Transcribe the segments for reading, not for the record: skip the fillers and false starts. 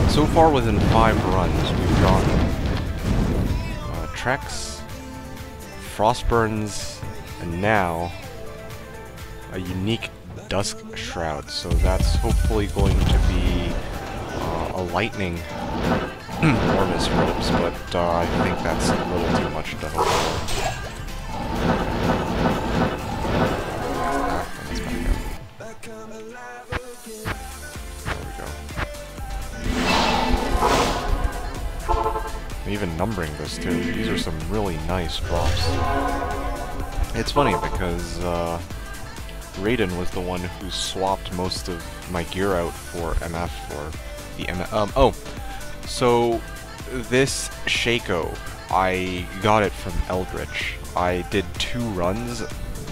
So far within 5 runs, we've gotten Trex, Frostburns, and now a unique Dusk Shroud. So that's hopefully going to be a lightning Ormus ropes, but I think that's a little too much to hope for. That's back out. And even numbering this too. These are some really nice drops. It's funny because Raiden was the one who swapped most of my gear out for MF, or the MF. So this Shaco, I got it from Eldritch. I did 2 runs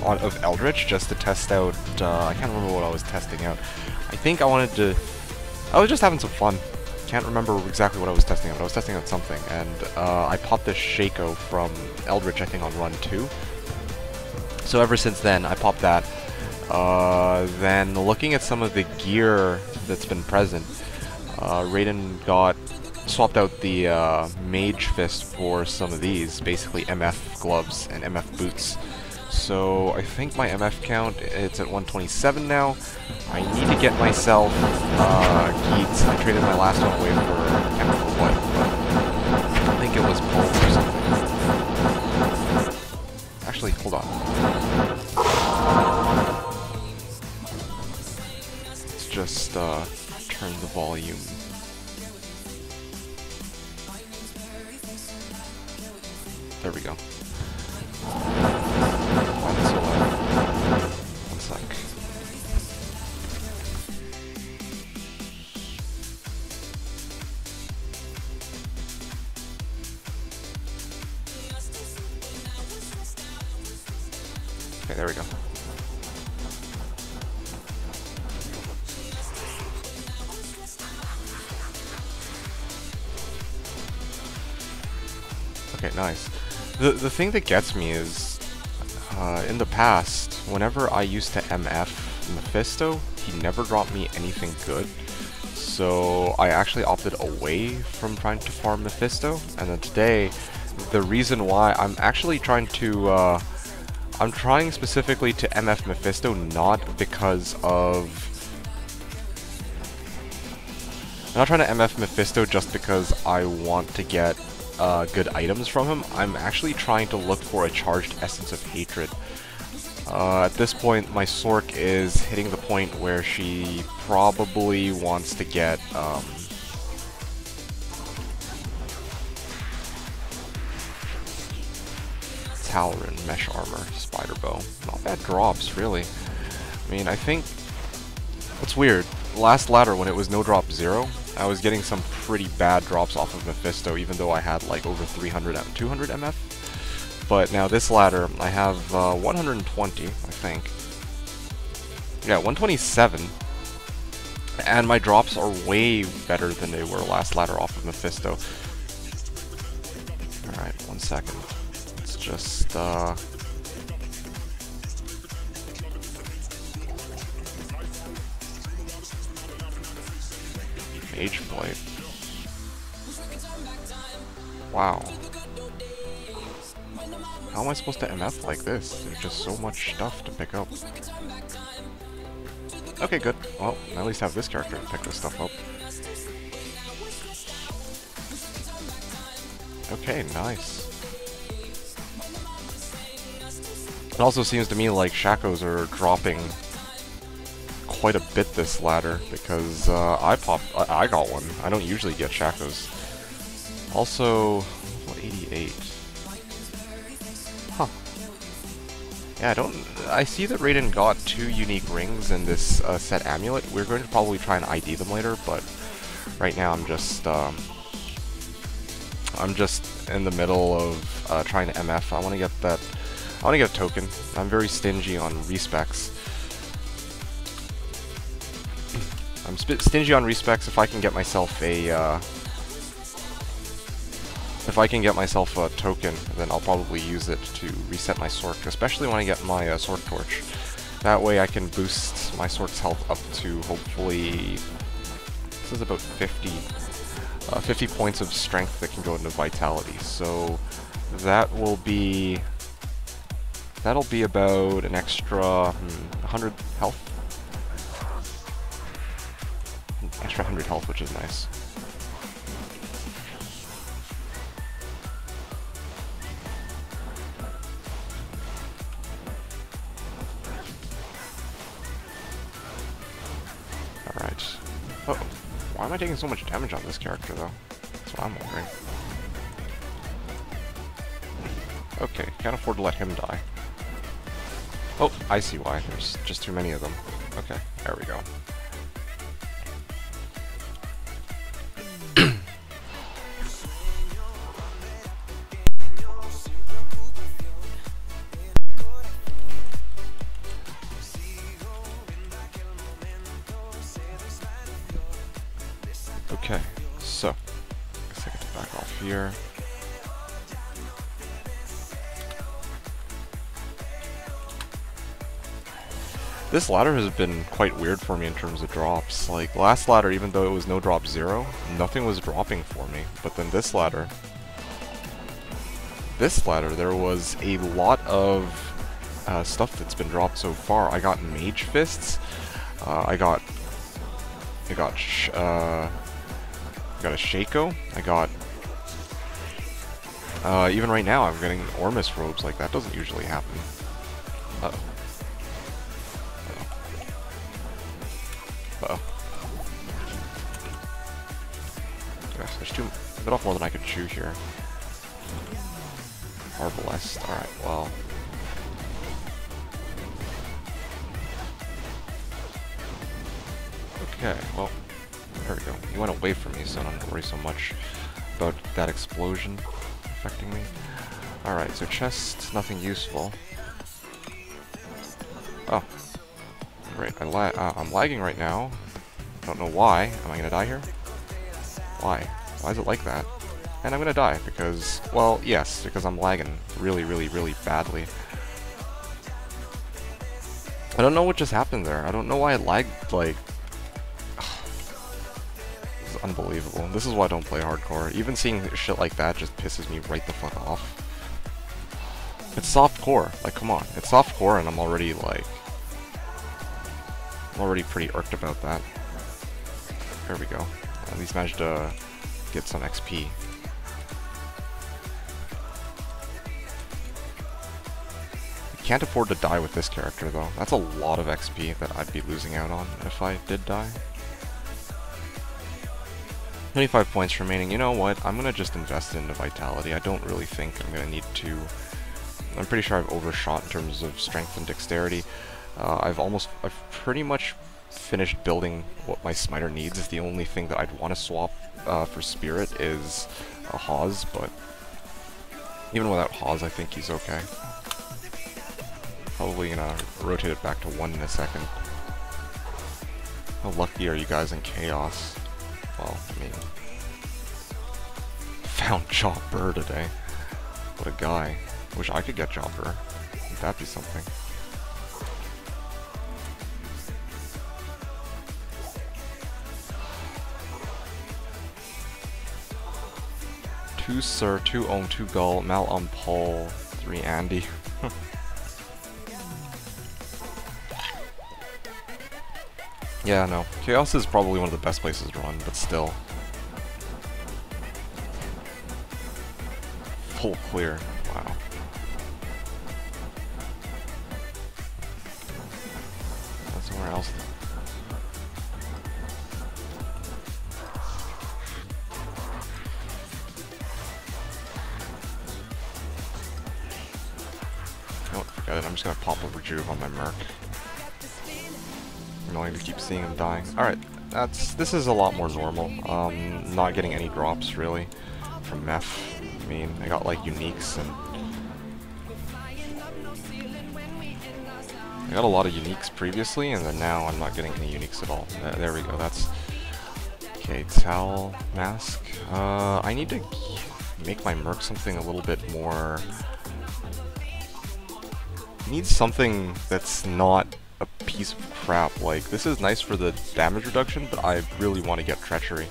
of Eldritch just to test out, I can't remember what I was testing out. I think I was just having some fun. Can't remember exactly what I was testing out, but I was testing out something, and I popped this Shaco from Eldritch, I think on run 2. So ever since then, I popped that. Then looking at some of the gear that's been present, Raiden swapped out the Mage Fist for some of these, basically MF gloves and MF boots. So I think my MF count, it's at 127 now. I need to get myself Geats. I traded my last one away for, I can't remember what, but I think it was Pulp or something. Actually, hold on. Let's just turn the volume. There we go. One sec. Okay, there we go. Okay, nice. The thing that gets me is, in the past, whenever I used to MF Mephisto, he never dropped me anything good. So I actually opted away from trying to farm Mephisto, and then today, the reason why I'm actually trying to, I'm trying specifically to MF Mephisto not because of... I'm not trying to MF Mephisto just because I want to get good items from him. I'm actually trying to look for a charged Essence of Hatred. At this point, my Sork is hitting the point where she probably wants to get Talon, Mesh Armor, Spider Bow. Not bad drops, really. I mean, I think... What's weird, last ladder when it was no drop 0, I was getting some pretty bad drops off of Mephisto, even though I had like over 200 MF. But now this ladder, I have 120, I think. Yeah, 127. And my drops are way better than they were last ladder off of Mephisto. Alright, 1 second. Let's just, Mage Blade. Wow. How am I supposed to MF like this? There's just so much stuff to pick up. Okay, good. Well, I at least have this character to pick this stuff up. Okay, nice. It also seems to me like Shacos are dropping quite a bit this ladder, because I got one. I don't usually get Shacos. Also, what, 88? Huh. Yeah, I see that Raiden got 2 unique rings in this set amulet. We're going to probably try and ID them later, but right now I'm just in the middle of trying to MF. I want to get that. I want to get a token. I'm very stingy on respecs. I'm stingy on respecs. If I can get myself a token, then I'll probably use it to reset my Sork, especially when I get my Sork Torch. That way I can boost my Sork's health up to, hopefully, this is about 50 points of strength that can go into vitality. So that'll be about an extra 100 health. Extra 100 health, which is nice. Alright. Oh, why am I taking so much damage on this character, though? That's what I'm wondering. Okay, can't afford to let him die. Oh, I see why. There's just too many of them. Okay, there we go. Okay, so, I guess I get to back off here. This ladder has been quite weird for me in terms of drops. Like, last ladder, even though it was no drop 0, nothing was dropping for me. But then this ladder, there was a lot of stuff that's been dropped so far. I got Mage Fists, I got a Shaco, I got, even right now I'm getting Ormus Robes. Like, that doesn't usually happen. Uh-oh. Uh-oh. Gosh, there's a bit off more than I could chew here. Arbalest, alright, well. Okay, well, there we go. He went away from me, so I don't have to worry so much about that explosion affecting me. Alright, so chest, nothing useful. Oh. Great, I'm lagging right now. Don't know why. Am I gonna die here? Why? Why is it like that? And I'm gonna die because, well, yes, because I'm lagging really, really, really badly. I don't know what just happened there. I don't know why it lagged, like... This is unbelievable. This is why I don't play hardcore. Even seeing shit like that just pisses me right the fuck off. It's soft core. Like, come on. It's soft core and I'm already, like... I'm already pretty irked about that. There we go. At least managed to get some XP. Can't afford to die with this character, though. That's a lot of XP that I'd be losing out on if I did die. 25 points remaining. You know what? I'm gonna just invest into Vitality. I don't really think I'm gonna need to... I'm pretty sure I've overshot in terms of strength and dexterity. I've pretty much finished building what my smiter needs. The only thing that I'd want to swap for Spirit is a Hawes, but even without Hawes, I think he's okay. Probably gonna rotate it back to 1 in a second. How lucky are you guys in Chaos? Well, I mean... Found Chopper today. What a guy. Wish I could get Chopper. Wouldn't that be something? Two Sir, 2 Ohm, 2 Gull, Mal Paul, 3 Andy. Yeah, no. Chaos is probably one of the best places to run, but still. Full clear. Wow. That's somewhere else. You know what, forget it. I'm just gonna pop a rejuve on my Merc. Annoying to keep seeing him dying. Alright, this is a lot more normal. Not getting any drops really from Meph. I mean, I got like uniques and I got a lot of uniques previously, and then now I'm not getting any uniques at all. There we go. That's okay. Towel mask. I need to make my Merc something a little bit more. Needs something that's not a piece of crap. Like, this is nice for the damage reduction, but I really want to get treachery.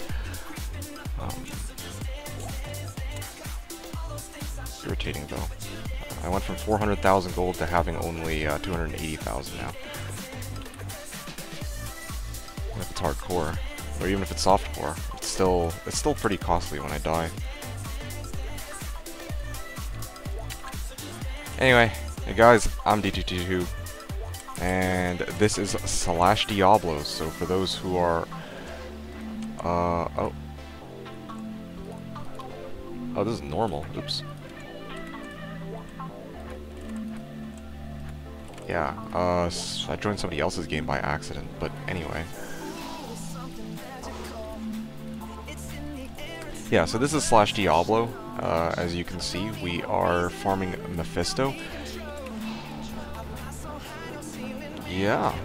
Irritating though. I went from 400,000 gold to having only 280,000 now. And if it's hardcore, or even if it's softcore, it's still pretty costly when I die. Anyway, hey guys, I'm D222. And this is / Diablo, so for those who are, oh, this is normal, oops. Yeah, I joined somebody else's game by accident, but anyway. Yeah, so this is slash Diablo. As you can see, we are farming Mephisto. Yeah.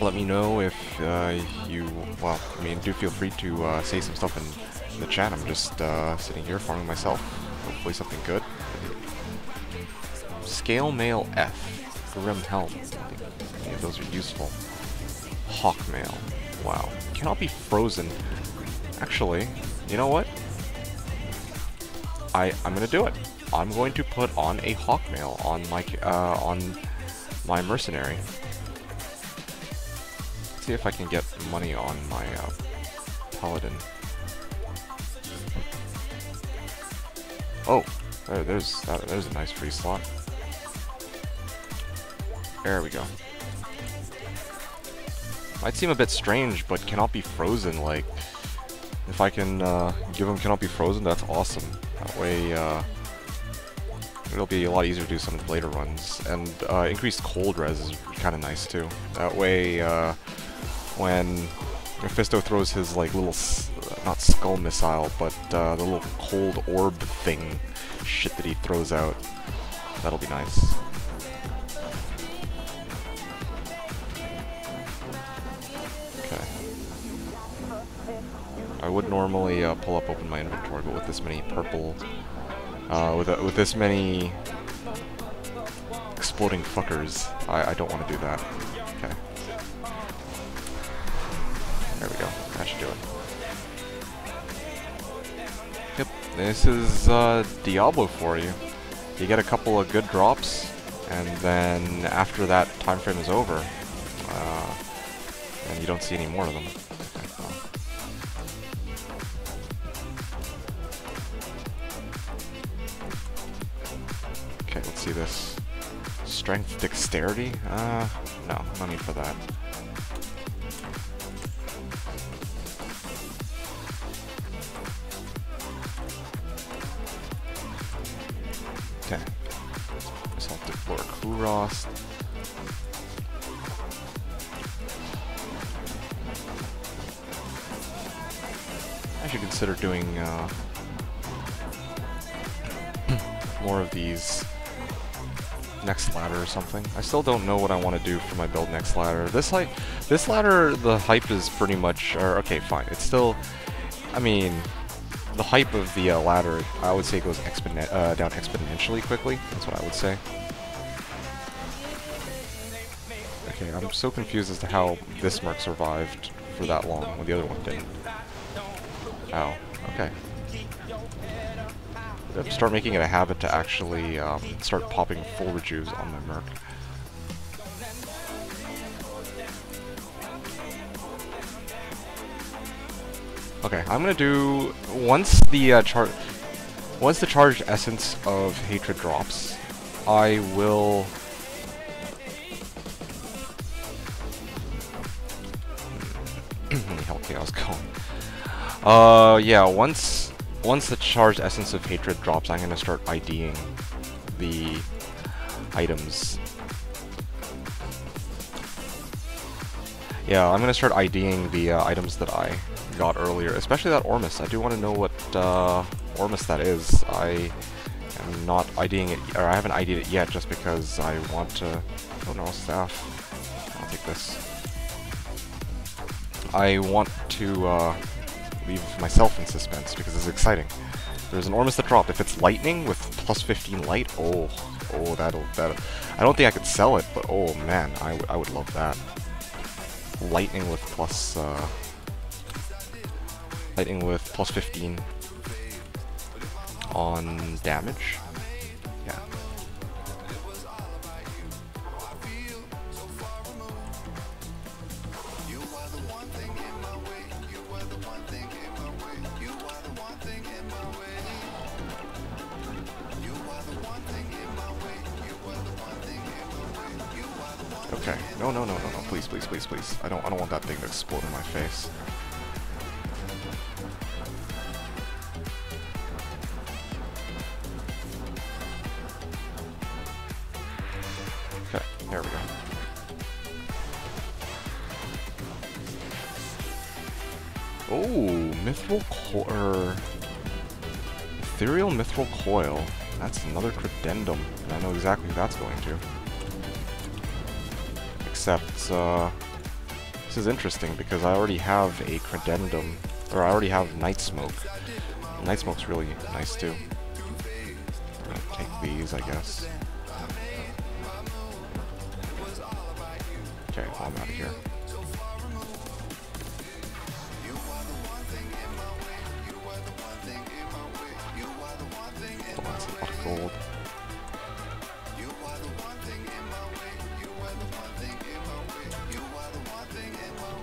Let me know if well, I mean, do feel free to say some stuff in the chat. I'm just sitting here farming myself. Hopefully something good. Scale Mail F. Grim Helm. I think any of those are useful. Hawk Mail. Wow. Cannot be frozen. Actually, you know what? I'm gonna do it. I'm going to put on a Hawk Mail on my mercenary. Let's see if I can get money on my paladin. Oh, there's a nice free slot. There we go. Might seem a bit strange, but cannot be frozen. Like, if I can give him cannot be frozen, that's awesome. That way, it'll be a lot easier to do some of the later runs. And increased cold res is kind of nice too. That way, when Mephisto throws his like little, not skull missile, but the little cold orb thing, shit that he throws out, that'll be nice. Okay. I would normally open my inventory, but with this many purple, with this many exploding fuckers, I don't want to do that. Okay. There we go. That should do it. Yep. This is Diablo for you. You get a couple of good drops, and then after that time frame is over, and you don't see any more of them. Okay, let's see this. Strength, dexterity? No need for that. Okay. Assaultive Lord Kurost. I should consider doing more of these next ladder or something. I still don't know what I want to do for my build next ladder. This ladder, the hype is pretty much, okay, fine. It's still, I mean, the hype of the ladder, I would say, goes down exponentially quickly. That's what I would say. Okay, I'm so confused as to how this Merc survived for that long when the other one didn't. Ow. Okay. Start making it a habit to actually start popping full rejuves on my Merc. Okay, I'm gonna do once the charged essence of hatred drops, I will. Let me help Chaos go. Yeah, once the charged essence of hatred drops, I'm gonna start IDing the items. Yeah, I'm gonna start IDing the items that I got earlier, especially that Ormus. I do want to know what Ormus that is. I am not IDing it, or I haven't ID'd it yet, just because I want to. Oh no, staff. I'll take this. I want to leave myself in suspense because it's exciting. There's an Ormus that dropped. If it's lightning with plus 15 light, oh, that'll. I don't think I could sell it, but oh man, I would love that. Lightning with plus 15 on damage. Yeah. Okay. No, please. I don't want that thing to explode in my face. There we go. Oh, Ethereal Mithril Coil. That's another credendum, and I know exactly who that's going to. Except, this is interesting because I already have a credendum, or I already have Night Smoke. Night Smoke's really nice too. I'm gonna take these, I guess. Okay, well, I'm out of here. Oh, that's a lot of gold.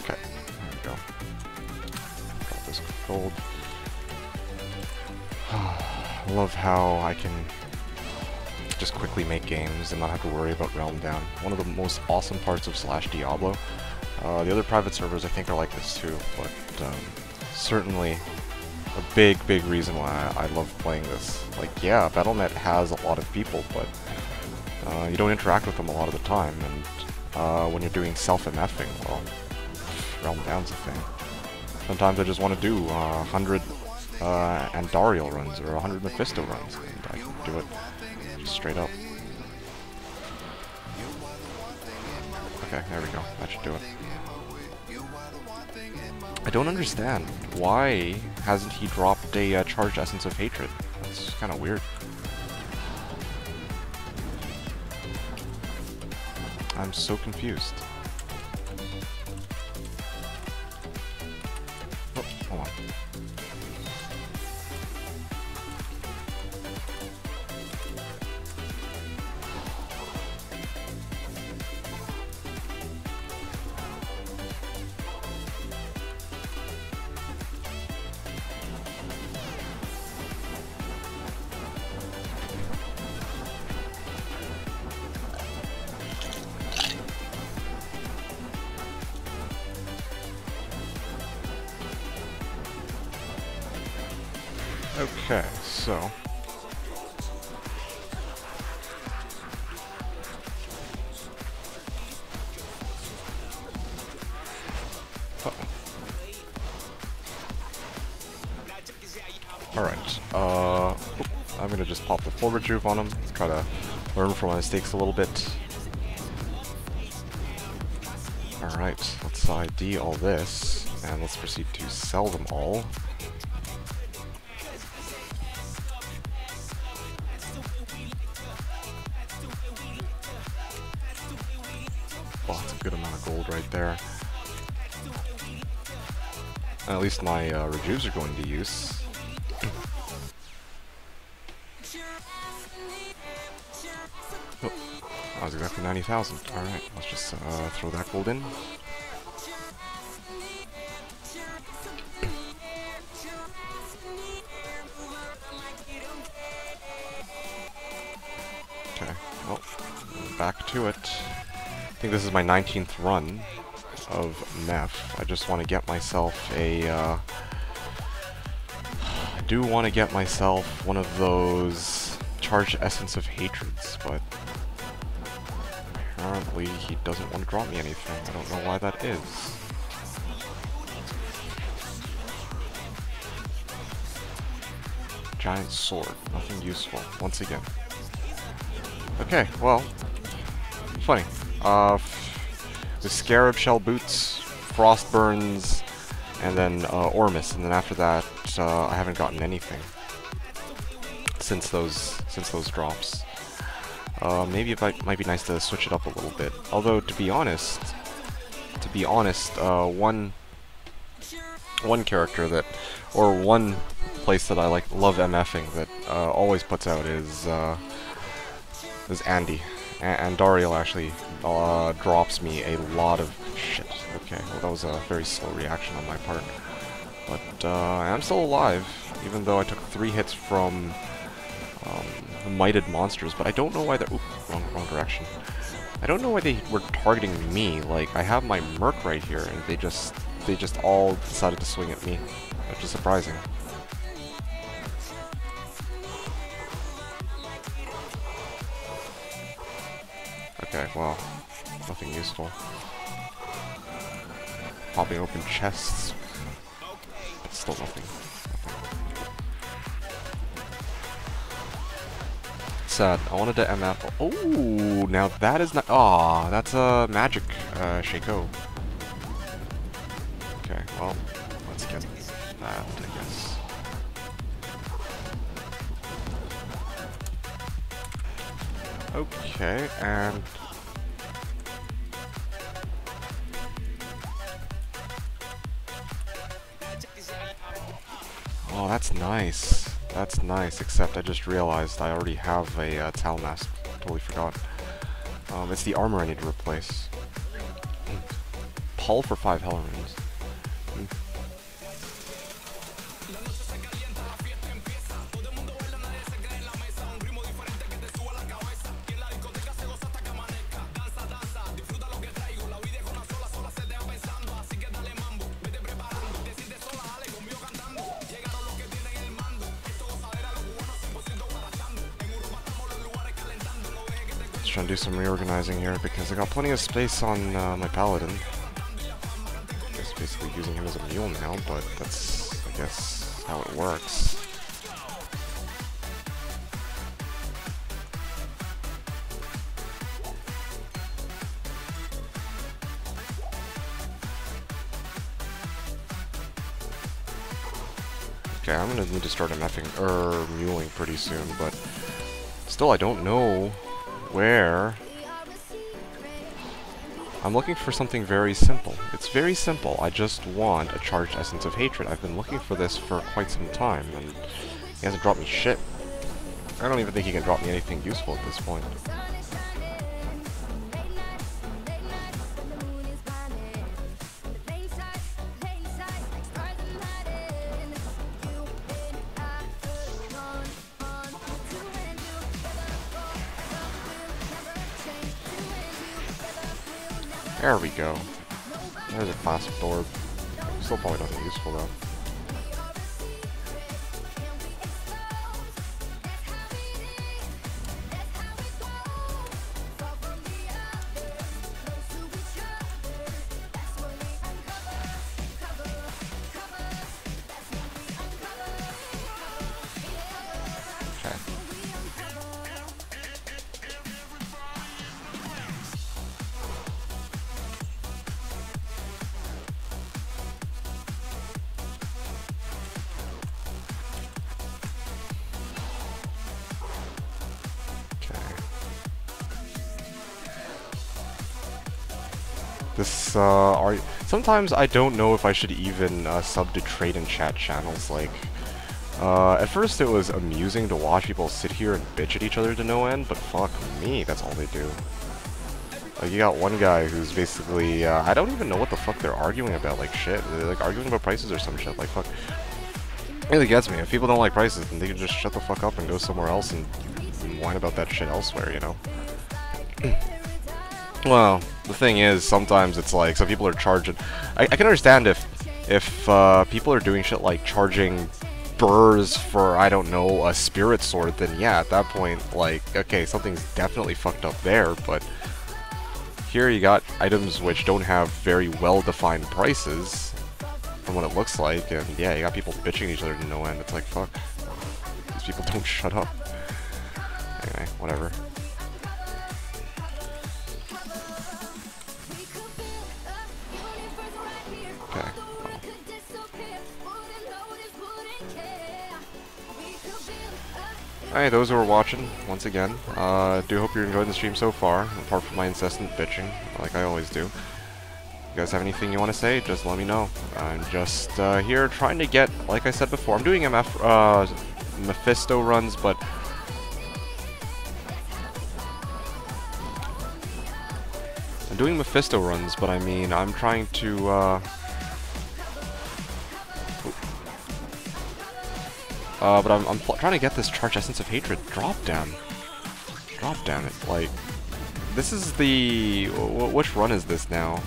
Okay, there we go. Got this gold. I love how I can just quickly make games and not have to worry about Realm Down. One of the most awesome parts of Diablo. The other private servers I think are like this too, but certainly a big reason why I love playing this. Like, yeah, Battle.net has a lot of people, but you don't interact with them a lot of the time, and when you're doing self-MFing, well, Realm Down's a thing. Sometimes I just want to do 100 Andariel runs or 100 Mephisto runs, and I can do it just straight up. Okay, there we go. That should do it. I don't understand. Why hasn't he dropped a Charged Essence of Hatred? That's kind of weird. I'm so confused. Oh, hold on. Okay, so alright, I'm gonna just pop the full rejuve on him, try to learn from my mistakes a little bit. Alright, let's ID all this, and let's proceed to sell them all. Well, that's a good amount of gold right there. And at least my rejuves are going to use. Oh, that was exactly 90,000. Alright, let's just throw that gold in. Okay, well, back to it. I think this is my 19th run of Meph. I just want to get myself a, I do want to get myself one of those Charged Essence of Hatreds, but apparently he doesn't want to drop me anything. I don't know why that is. Giant sword, nothing useful, once again. Okay, well, funny. The Scarab Shell Boots, Frost Burns, and then Ormus, and then after that, I haven't gotten anything since those drops. Maybe it might be nice to switch it up a little bit. Although, to be honest, one character that, or one place that I love MFing that always puts out is Andy. And Dariel actually drops me a lot of shit. Okay, well that was a very slow reaction on my part. But I'm still alive, even though I took 3 hits from the Mighted Monsters, but I don't know why they're... Oop, wrong direction. I don't know why they were targeting me. Like, I have my Merc right here, and they just all decided to swing at me, which is surprising. Okay, well, Nothing useful. Popping open chests. But still nothing. Sad. I wanted to MF. Oh, now that is not. Aw, that's a magic Shaco. Okay, well, let's get that, I guess. Okay, and oh, that's nice. That's nice, except I just realized I already have a Tal Mask. Totally forgot. It's the armor I need to replace. Pull for 5 Hell Runes. Trying to do some reorganizing here because I got plenty of space on my paladin. Just basically using him as a mule now, but that's, I guess, how it works. Okay, I'm gonna need to start muling pretty soon, but still I don't know where. I'm looking for something very simple. It's very simple. I just want a charged Essence of Hatred. I've been looking for this for quite some time, and he hasn't dropped me shit. I don't even think he can drop me anything useful at this point. There we go. There's a clasped orb. Still probably nothing useful though. This, sometimes I don't know if I should even sub to trade and chat channels. Like, at first it was amusing to watch people sit here and bitch at each other to no end, but fuck me, that's all they do. Like, you got one guy who's basically, I don't even know what the fuck they're arguing about, like shit. They're like arguing about prices or some shit, like fuck. It really gets me. If people don't like prices, then they can just shut the fuck up and go somewhere else and whine about that shit elsewhere, you know? Well, the thing is, sometimes it's like, some people are charging. I can understand if people are doing shit like charging burrs for, I don't know, a spirit sword, then yeah, at that point, like, okay, something's definitely fucked up there, but here you got items which don't have very well-defined prices, from what it looks like, and yeah, you got people bitching each other to no end. It's like, fuck. These people don't shut up. Anyway, whatever. Okay. Alright, those who are watching, once again, do hope you're enjoying the stream so far, apart from my incessant bitching, like I always do. If you guys have anything you want to say, just let me know. I'm just here trying to get, like I said before, I'm doing Mephisto runs, but I mean, I'm trying to, but I'm trying to get this Charged Essence of Hatred drop down. Drop down it. Like, this is the... which run is this now?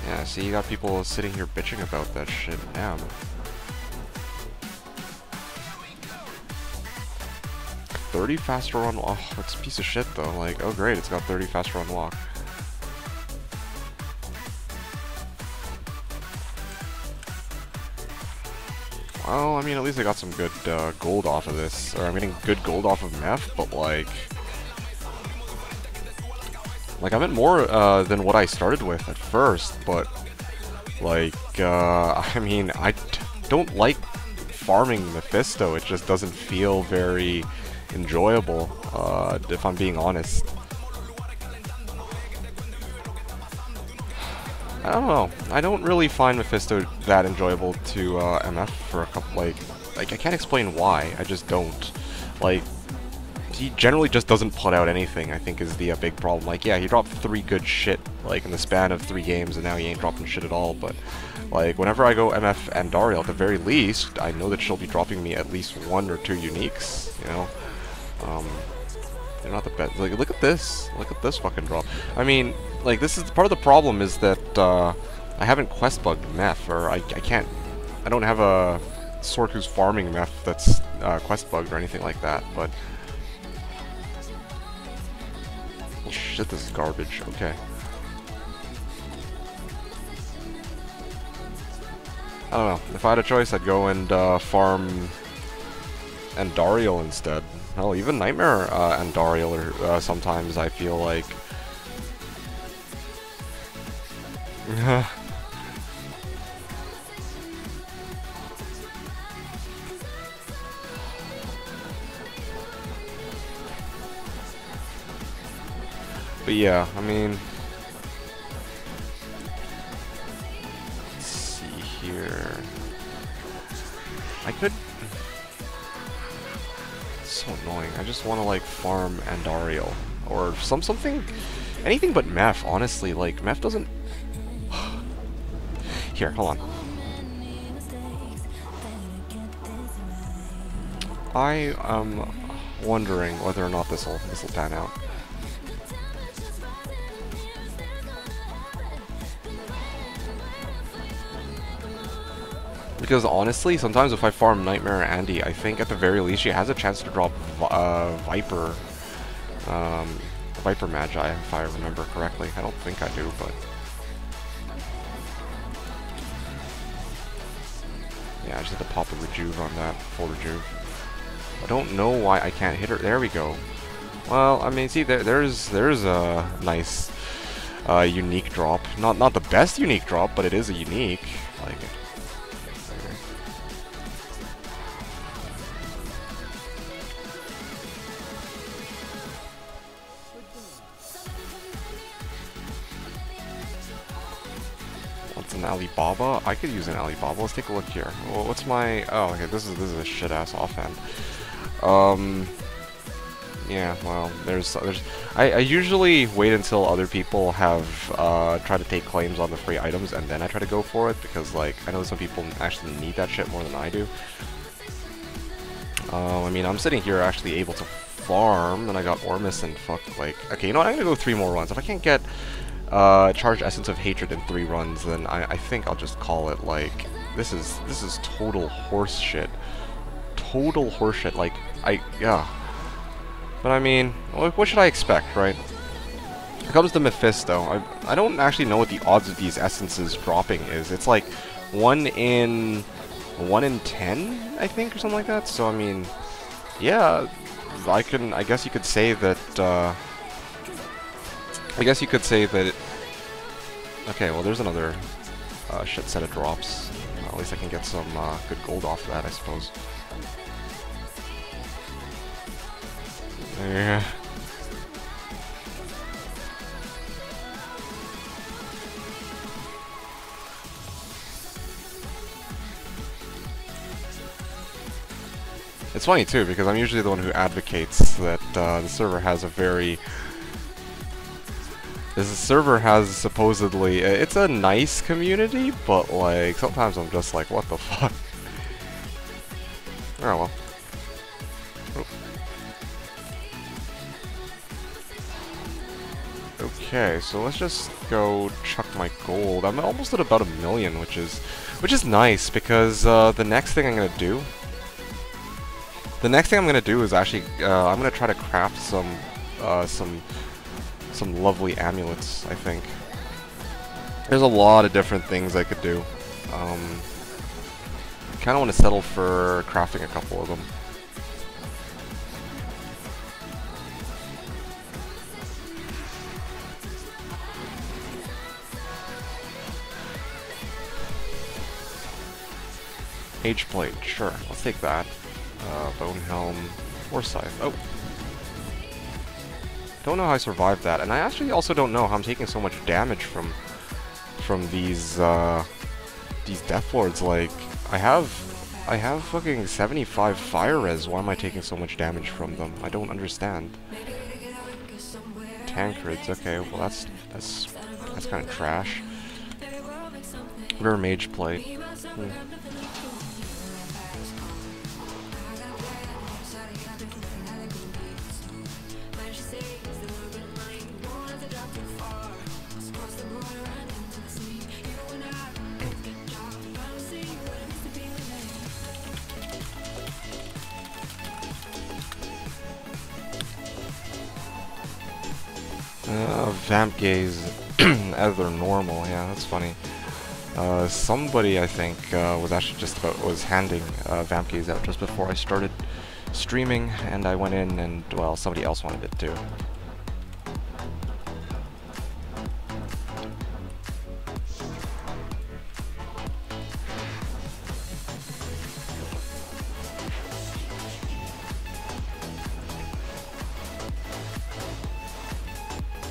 Yeah, see, you got people sitting here bitching about that shit now. 30 faster run. Oh, that's a piece of shit though. Like, oh great, it's got 30 faster run walk. Well, I mean, at least I got some good gold off of this. Or I'm getting good gold off of Meph, but like I'm at more than what I started with at first, but like, I mean, I don't like farming Mephisto. It just doesn't feel very enjoyable, if I'm being honest. I don't know. I don't really find Mephisto that enjoyable to MF for a couple, like I can't explain why. I just don't. Like, he generally just doesn't put out anything, I think, is the big problem. Like, yeah, he dropped 3 good shit, like, in the span of 3 games, and now he ain't dropping shit at all, but, like, whenever I go MF and Dario, at the very least, I know that she'll be dropping me at least 1 or 2 uniques, you know? They're not the best. Like, look at this. Look at this fucking drop. I mean, like, this is part of the problem is that, I haven't quest bugged Meph, or I can't, I don't have a sort who's farming Meph that's, quest bugged or anything like that, but... Oh shit, this is garbage. Okay. I don't know. If I had a choice, I'd go and farm Andariel instead. Hell, even Nightmare Andariel are sometimes I feel like. But yeah, I mean, let's see here. I could. It's so annoying. I just want to like farm Andariel or something, anything but Meph. Honestly, like Meph doesn't. Here, hold on. I am wondering whether or not this will pan out. Because honestly, sometimes if I farm Nightmare Andy, I think at the very least she has a chance to drop Viper Magi, if I remember correctly. I don't think I do, but... Yeah, I just had to pop a Rejuve on that, full Rejuve. I don't know why I can't hit her. There we go. Well, I mean, see, there's a nice unique drop. Not the best unique drop, but it is a unique. Like... What's an Alibaba? I could use an Alibaba. Let's take a look here. Well, what's my... Oh, okay, this is a shit-ass offhand. Yeah, well, I usually wait until other people have tried to take claims on the free items, and then I try to go for it, because, like, I know some people actually need that shit more than I do. I mean, I'm sitting here actually able to farm, and I got Ormus and fuck, like... Okay, you know what? I'm gonna go 3 more runs. If I can't get Charged Essence of Hatred in 3 runs, then I think I'll just call it, like... This is total horse shit. Total horse shit, like, yeah. But I mean, what should I expect, right? When it comes to Mephisto, I don't actually know what the odds of these essences dropping is. It's like 1 in 10, I think, or something like that. So I mean, yeah, I guess you could say that. Okay, well, there's another shit set of drops. At least I can get some good gold off of that, I suppose. Yeah. It's funny too, because I'm usually the one who advocates that the server has a very... This server has supposedly... It's a nice community, but like, sometimes I'm just like, what the fuck? Oh well. Okay, so let's just go chuck my gold. I'm almost at about 1 million, which is nice, because the next thing I'm gonna do The next thing I'm gonna do is actually I'm gonna try to craft some lovely amulets. I think there's a lot of different things I could do. Kind of want to settle for crafting a couple of them. Age plate, sure, let's take that. Bone helm, or scythe. Oh, don't know how I survived that, and I actually also don't know how I'm taking so much damage from these Death Lords. Like, I have fucking 75 fire res. Why am I taking so much damage from them? I don't understand. Tankards, okay, well that's kind of trash. Rare mage plate. Vamp gaze as they're normal, yeah, that's funny. Somebody, I think, was handing Vamp gaze out just before I started streaming, and I went in and, well, somebody else wanted it too.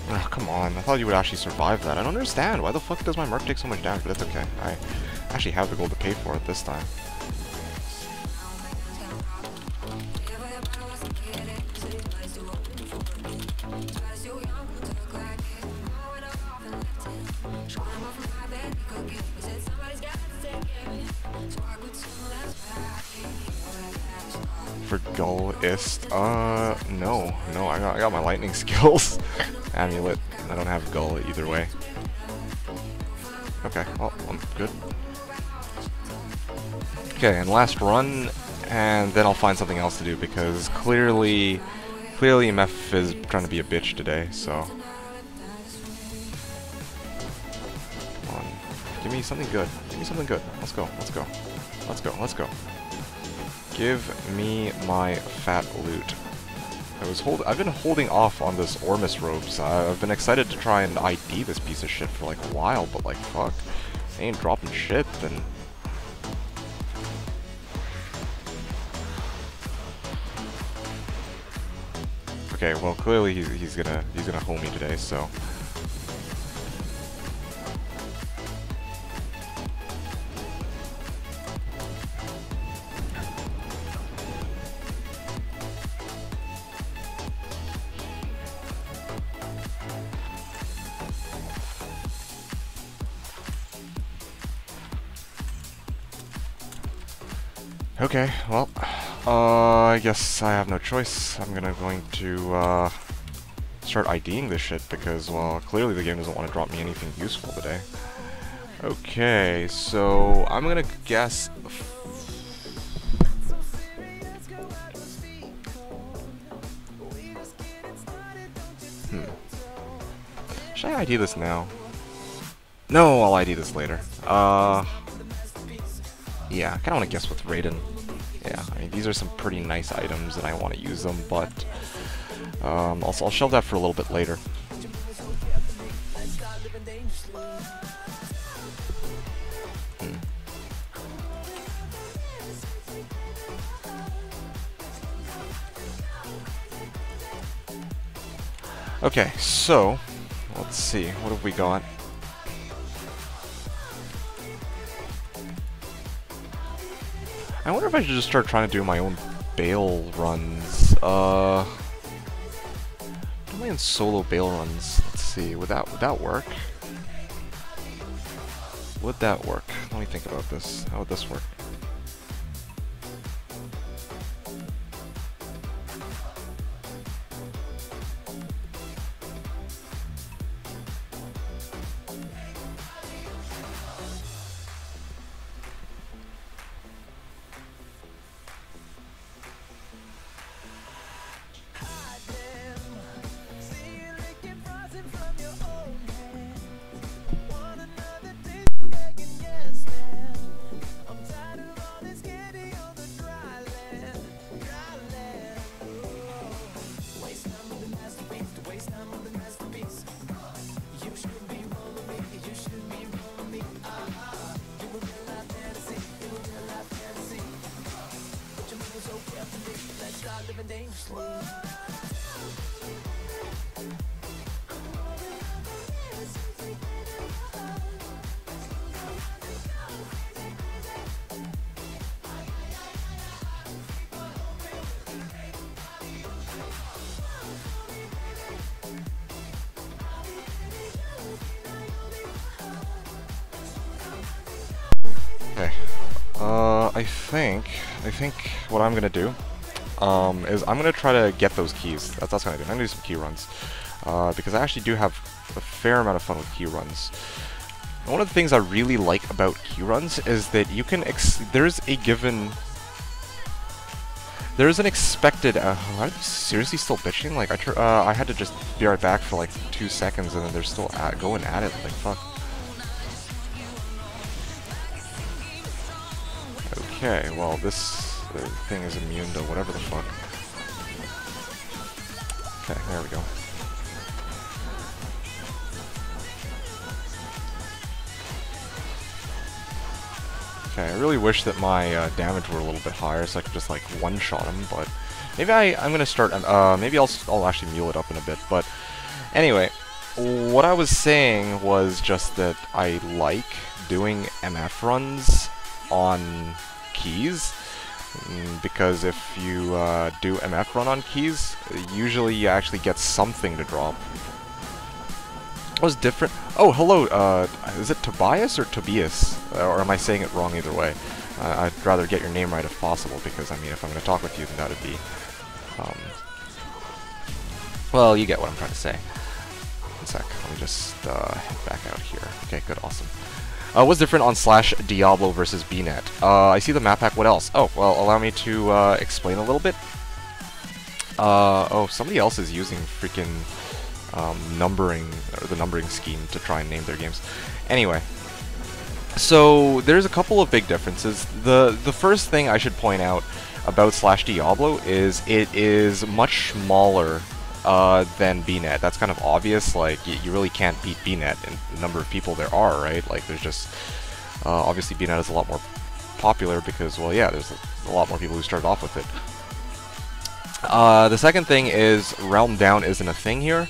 Oh, come on. I thought you would actually survive that. I don't understand. Why the fuck does my Merc take so much damage? But that's okay. I actually have the gold to pay for it this time. For Gullist? No, I got my lightning skills. Amulet. I don't have Gull either way. Okay, well, I'm good. Okay, and last run, and then I'll find something else to do, because clearly Meph is trying to be a bitch today, so. Come on. Give me something good. Give me something good. Let's go, let's go. Let's go, let's go. Give me my fat loot. I've been holding off on this Ormus robes. I've been excited to try and ID this piece of shit for like a while, but like fuck, I ain't dropping shit. Then okay, well clearly he's gonna hold me today, so. Okay, well, I guess I have no choice. I'm going to start IDing this shit because, well, clearly the game doesn't want to drop me anything useful today. Okay, so I'm gonna guess. Should I ID this now? No, I'll ID this later. Yeah, I kind of want to guess with Raiden. Yeah, I mean, these are some pretty nice items and I want to use them, but I'll shelve that for a little bit later. Okay, so, let's see, what have we got? I wonder if I should just start trying to do my own bail runs. Do my own solo bail runs. Let's see, would that work? Would that work? Let me think about this. How would this work? Okay. I think what I'm gonna do is I'm gonna try to get those keys. That's what I'm gonna do. I'm gonna do some key runs because I actually do have a fair amount of fun with key runs. And one of the things I really like about key runs is that you can there's an expected. Are they seriously still bitching? Like I had to just be right back for like 2 seconds, and then they're still going at it. Like fuck. Okay, well this thing is immune to whatever the fuck. Okay, there we go. Okay, I really wish that my damage were a little bit higher so I could just like one-shot him, but maybe I'm gonna start. Maybe I'll actually mule it up in a bit. But anyway, what I was saying was just that I like doing MF runs on keys, because if you do MF run on keys, usually you actually get something to drop. What was different? Oh, hello, is it Tobias or Tobias? Or am I saying it wrong either way? I'd rather get your name right if possible, because, I mean, if I'm going to talk with you, then that would be, well, you get what I'm trying to say. One sec, let me just head back out here. Okay, good, awesome. What's different on /Diablo versus BNet? I see the map pack, what else? Oh, well, allow me to explain a little bit. Oh, somebody else is using freaking numbering, or the numbering scheme to try and name their games. Anyway, so there's a couple of big differences. The first thing I should point out about /Diablo is it is much smaller than BNet. That's kind of obvious. Like, you really can't beat BNet in the number of people there are, right? Like, there's just obviously BNet is a lot more popular because, well, yeah, there's a lot more people who started off with it. The second thing is Realm Down isn't a thing here.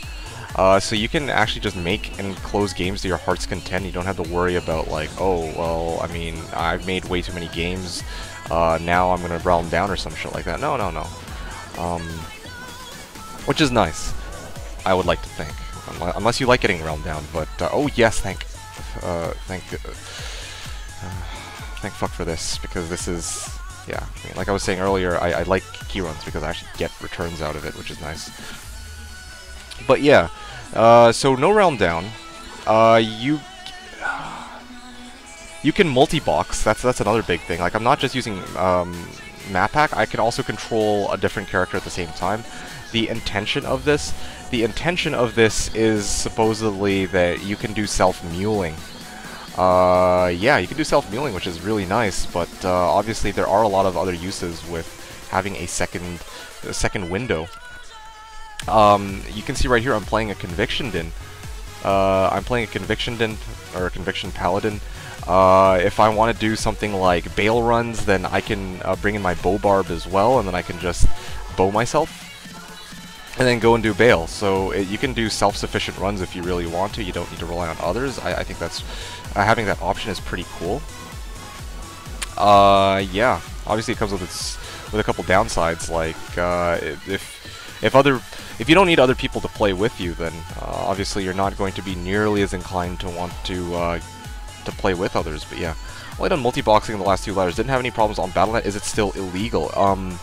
So you can actually just make and close games to your heart's content. You don't have to worry about, like, oh, well, I mean, I've made way too many games, now I'm gonna Realm Down or some shit like that. No, no, no. Which is nice, I would like to think. Unless you like getting Realm Down, but, oh yes, thank fuck for this, because this is, yeah, I mean, like I was saying earlier, I like key runs because I actually get returns out of it, which is nice. But yeah, so no Realm Down. You can multi-box. That's another big thing. Like, I'm not just using map pack. I can also control a different character at the same time. The intention of this is supposedly that you can do self-muling. Yeah, you can do self-muling, which is really nice. But obviously, there are a lot of other uses with having a second window. You can see right here I'm playing a Conviction Din. I'm playing a Conviction Din, or a Conviction Paladin. If I want to do something like Bale runs, then I can bring in my bow barb as well, and then I can just bow myself, and then go and do Bale. So you can do self-sufficient runs if you really want to. You don't need to rely on others. I think that's having that option is pretty cool. Yeah, obviously it comes with a couple downsides, like if you don't need other people to play with you, then obviously you're not going to be nearly as inclined to want to play with others. But yeah, only done multi-boxing in the last 2 letters. Didn't have any problems on Battle.net. Is it still illegal? On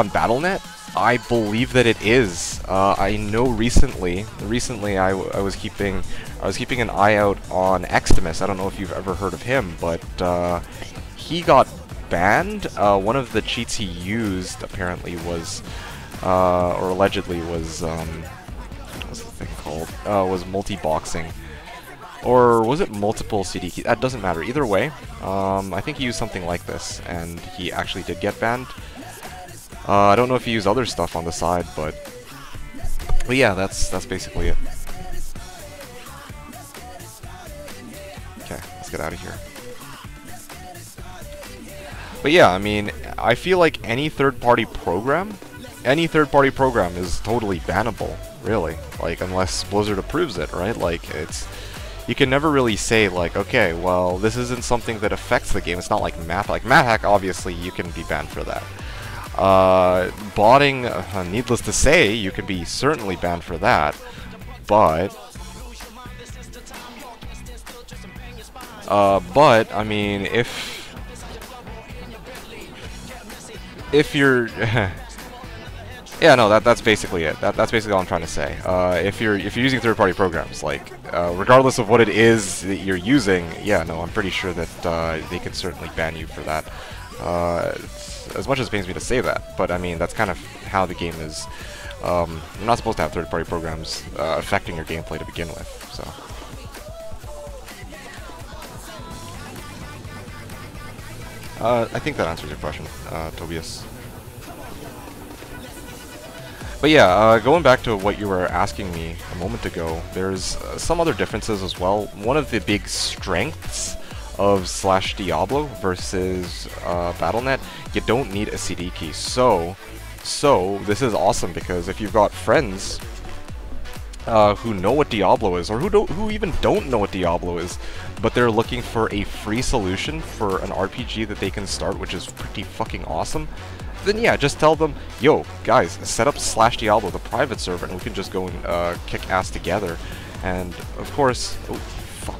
Battle.net, I believe that it is. I know recently I was keeping an eye out on Extimus. I don't know if you've ever heard of him, but he got banned. One of the cheats he used apparently was, or allegedly was, what's the thing called? Was multi-boxing. Or was it multiple CD keys? That doesn't matter. Either way, I think he used something like this, and he actually did get banned. I don't know if he used other stuff on the side, but yeah, that's basically it. Okay, let's get out of here. But yeah, I mean, I feel like any third-party program is totally bannable, really. Like, unless Blizzard approves it, right? Like, you can never really say, like, okay, well, this isn't something that affects the game. It's not like Meph. Like, MapHack, obviously, you can be banned for that. Botting, needless to say, you can be certainly banned for that. But, I mean, if you're... Yeah, no, that's basically it. That's basically all I'm trying to say. If you're using third-party programs, like, regardless of what it is that you're using, yeah, no, I'm pretty sure that they can certainly ban you for that. As much as it pains me to say that, but I mean, that's kind of how the game is. You're not supposed to have third-party programs affecting your gameplay to begin with, so. I think that answers your question, Tobias. But yeah, going back to what you were asking me a moment ago, there's some other differences as well. One of the big strengths of /Diablo versus Battle.net, you don't need a CD key. So this is awesome, because if you've got friends who know what Diablo is, or who even don't know what Diablo is, but they're looking for a free solution for an RPG that they can start, which is pretty fucking awesome, then yeah, just tell them, yo, guys, set up /Diablo, the private server, and we can just go and kick ass together. And, of course... Oh, fuck.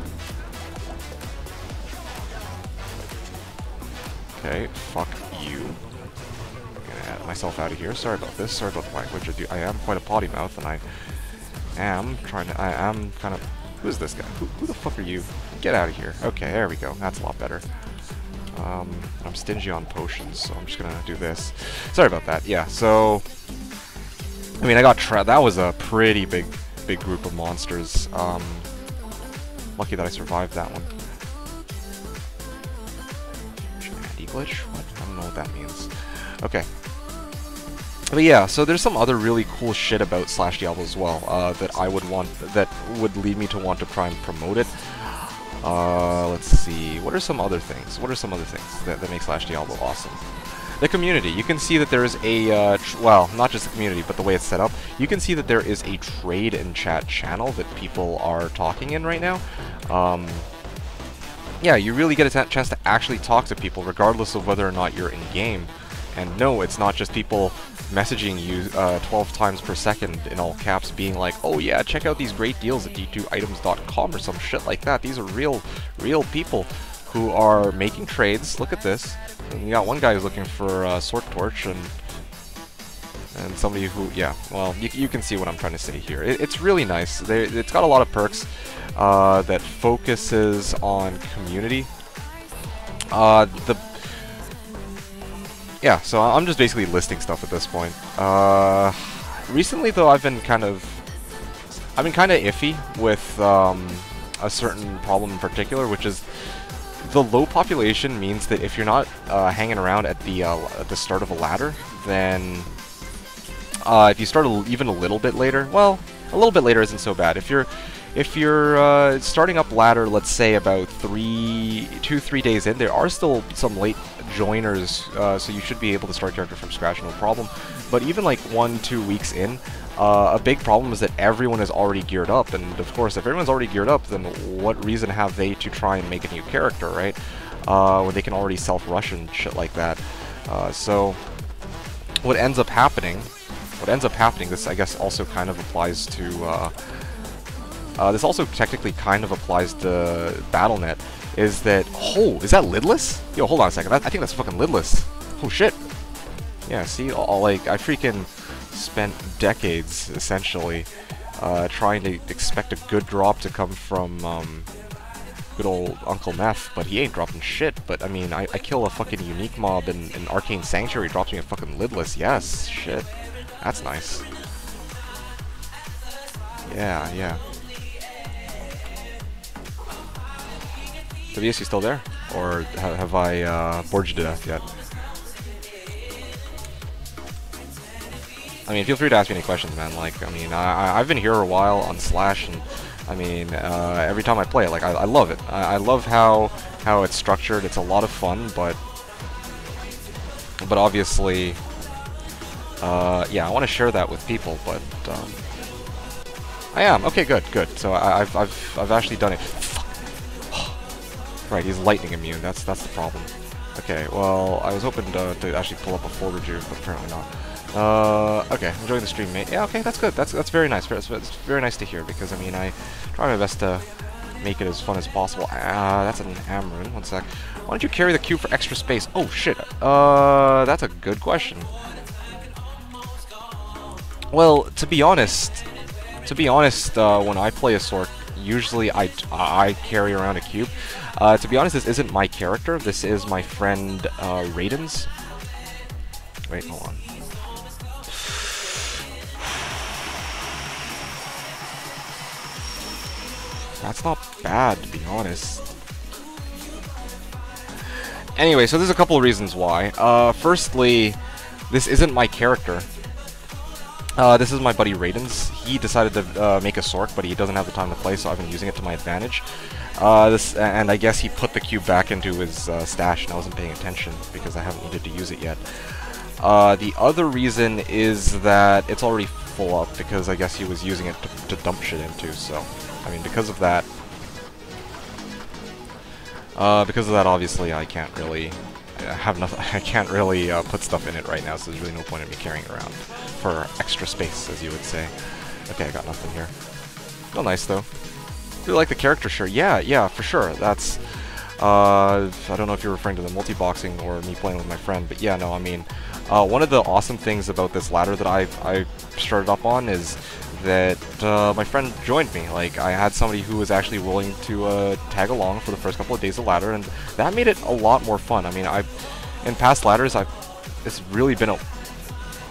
Okay, fuck you. I'm gonna add myself out of here. Sorry about this. Sorry about the language. I am quite a potty mouth, and I am kind of... Who is this guy? Who the fuck are you? Get out of here. Okay, there we go. That's a lot better. I'm stingy on potions, so I'm just gonna do this. Sorry about that. Yeah, so... I mean, I got that was a pretty big group of monsters. Lucky that I survived that one. Anti-glitch? What? I don't know what that means. Okay. But yeah, so there's some other really cool shit about /Diablo as well, that would lead me to want to try and promote it. Let's see. What are some other things? That make /Diablo awesome? The community. You can see that there is a, well, not just the community, but the way it's set up. You can see that there is a trade and chat channel that people are talking in right now. Yeah, you really get a chance to actually talk to people, regardless of whether or not you're in-game. And no, it's not just people messaging you 12 times per second in all caps being like, oh yeah, check out these great deals at d2items.com or some shit like that. These are real people who are making trades. Look at this. And you got one guy who's looking for a sword torch, and somebody who, yeah, well, you can see what I'm trying to say here. It's really nice. It's got a lot of perks that focuses on community. Yeah, so I'm just basically listing stuff at this point. Recently, though, I've been kind of iffy with a certain problem in particular, which is the low population means that if you're not hanging around at the start of a ladder, then if you start even a little bit later, well, a little bit later isn't so bad. If you're starting up ladder, let's say about 2-3 days in, there are still some late joiners, so you should be able to start character from scratch, no problem. But even like 1-2 weeks in, a big problem is that everyone is already geared up, and of course, if everyone's already geared up, then what reason have they to try and make a new character, right? When they can already self-rush and shit like that. So what ends up happening, this I guess also kind of applies to, this also technically kind of applies to Battle.net, is that, oh, is that lidless? Yo, hold on a second, I think that's fucking lidless. Oh shit. Yeah, see, like, I freaking spent decades, essentially, trying to expect a good drop to come from, good old Uncle Meph, but he ain't dropping shit. But, I mean, I kill a fucking unique mob in Arcane Sanctuary, drops me a fucking lidless, yes, shit. That's nice. Yeah. Tobias, you still there? Or have I bored you to death yet? I mean, feel free to ask me any questions, man. Like, I mean, I've been here a while on Slash, and I mean, every time I play it, like, I love it. I love how it's structured. It's a lot of fun, but But obviously, yeah, I want to share that with people, but I am. Okay, good, good. So I've actually done it. Fuck. Right, he's lightning immune. That's the problem. Okay, well, I was hoping to actually pull up a full rejuve, but apparently not. Okay, enjoying the stream, mate. Yeah, okay, that's good. That's very nice. It's very nice to hear, because, I mean, I try my best to make it as fun as possible. That's an Amrune. One sec. Why don't you carry the cube for extra space? Oh, shit. That's a good question. Well, to be honest, when I play a Sorc, usually I carry around a cube. To be honest, this isn't my character. This is my friend Raiden's. Wait, hold on. That's not bad, to be honest. Anyway, so there's a couple of reasons why. Firstly, this isn't my character. This is my buddy Raiden's. He decided to make a Sorc, but he doesn't have the time to play, so I've been using it to my advantage. And I guess he put the cube back into his stash, and I wasn't paying attention because I haven't needed to use it yet. The other reason is that it's already full up, because I guess he was using it to dump shit into, so... I mean, because of that, obviously, I can't really have nothing. I can't really put stuff in it right now, so there's really no point in me carrying it around for extra space, as you would say. Okay, I got nothing here. Still nice though. Really like the character shirt. Yeah, for sure. That's. I don't know if you're referring to the multi-boxing or me playing with my friend, but yeah, no. I mean, one of the awesome things about this ladder that I started up on is that my friend joined me. Like, I had somebody who was actually willing to tag along for the first couple of days of ladder, and that made it a lot more fun. I mean, in past ladders, it's really been a...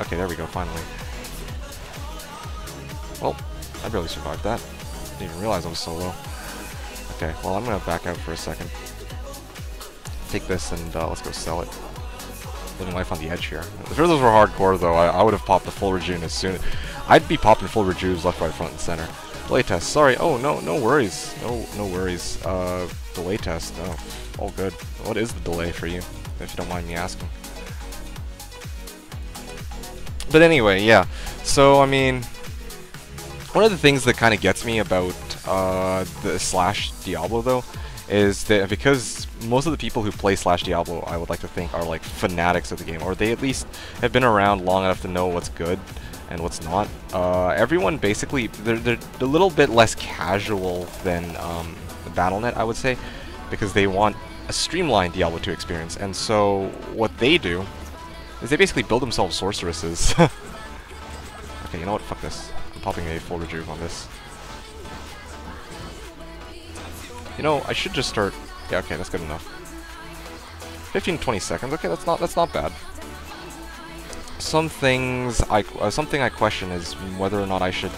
Okay, there we go, finally. Well, I barely survived that. Didn't even realize I was so low. Okay, well, I'm gonna back out for a second. Take this and let's go sell it. Living life on the edge here. If those were hardcore, though, I would have popped the full rejuve as soon. I'd be popping full rejuves left, right, front, and center. Delay test. Sorry. Oh, no worries. No worries. Delay test. Oh, all good. What is the delay for you, if you don't mind me asking? But anyway, yeah. So, I mean, one of the things that kind of gets me about the Slash Diablo, though, is that because most of the people who play Slash Diablo, I would like to think, are like fanatics of the game, or they at least have been around long enough to know what's good and what's not. Everyone basically, they're a little bit less casual than Battle.net, I would say, because they want a streamlined Diablo 2 experience. And so what they do is they basically build themselves sorceresses. Okay, you know what? Fuck this. I'm popping a full rejuve on this. You know, I should just start... Yeah, okay, that's good enough. 15-20 seconds. Okay, that's not bad. Something I question is whether or not I should...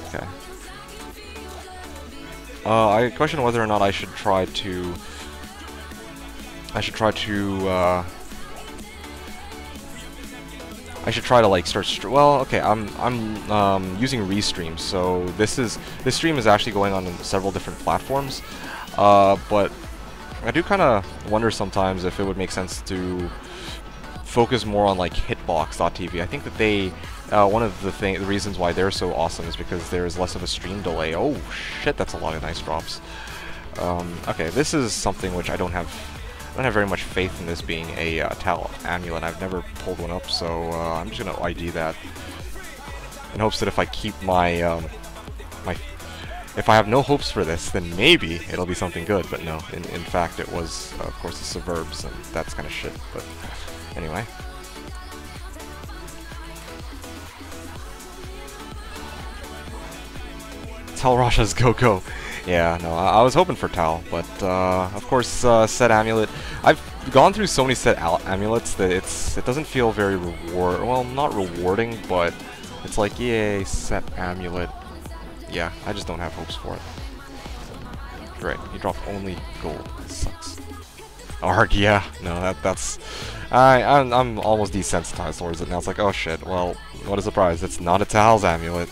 Okay. I question whether or not I should try to... I should try to like start. Well, okay. I'm using Restream, so this stream is actually going on several different platforms. But I do kind of wonder sometimes if it would make sense to focus more on like Hitbox.tv. I think that they one of the reasons why they're so awesome is because there's less of a stream delay. Oh shit, that's a lot of nice drops. Okay, this is something which I don't have very much faith in this being a Tal amulet. I've never pulled one up, so I'm just gonna ID that in hopes that if I keep my if I have no hopes for this, then maybe it'll be something good. But no, in fact, it was of course the suburbs, and that's kind of shit. But anyway. Tal Rasha's go. Yeah, no, I was hoping for Tal, but of course, set amulet. I've gone through so many set amulets that it doesn't feel very well, not rewarding, but it's like, yay, set amulet. Yeah, I just don't have hopes for it. Great, he dropped only gold. That sucks. Arg, yeah, no, that's. I'm almost desensitized towards it now. It's like, oh shit. Well, what a surprise! It's not a Tal's amulet.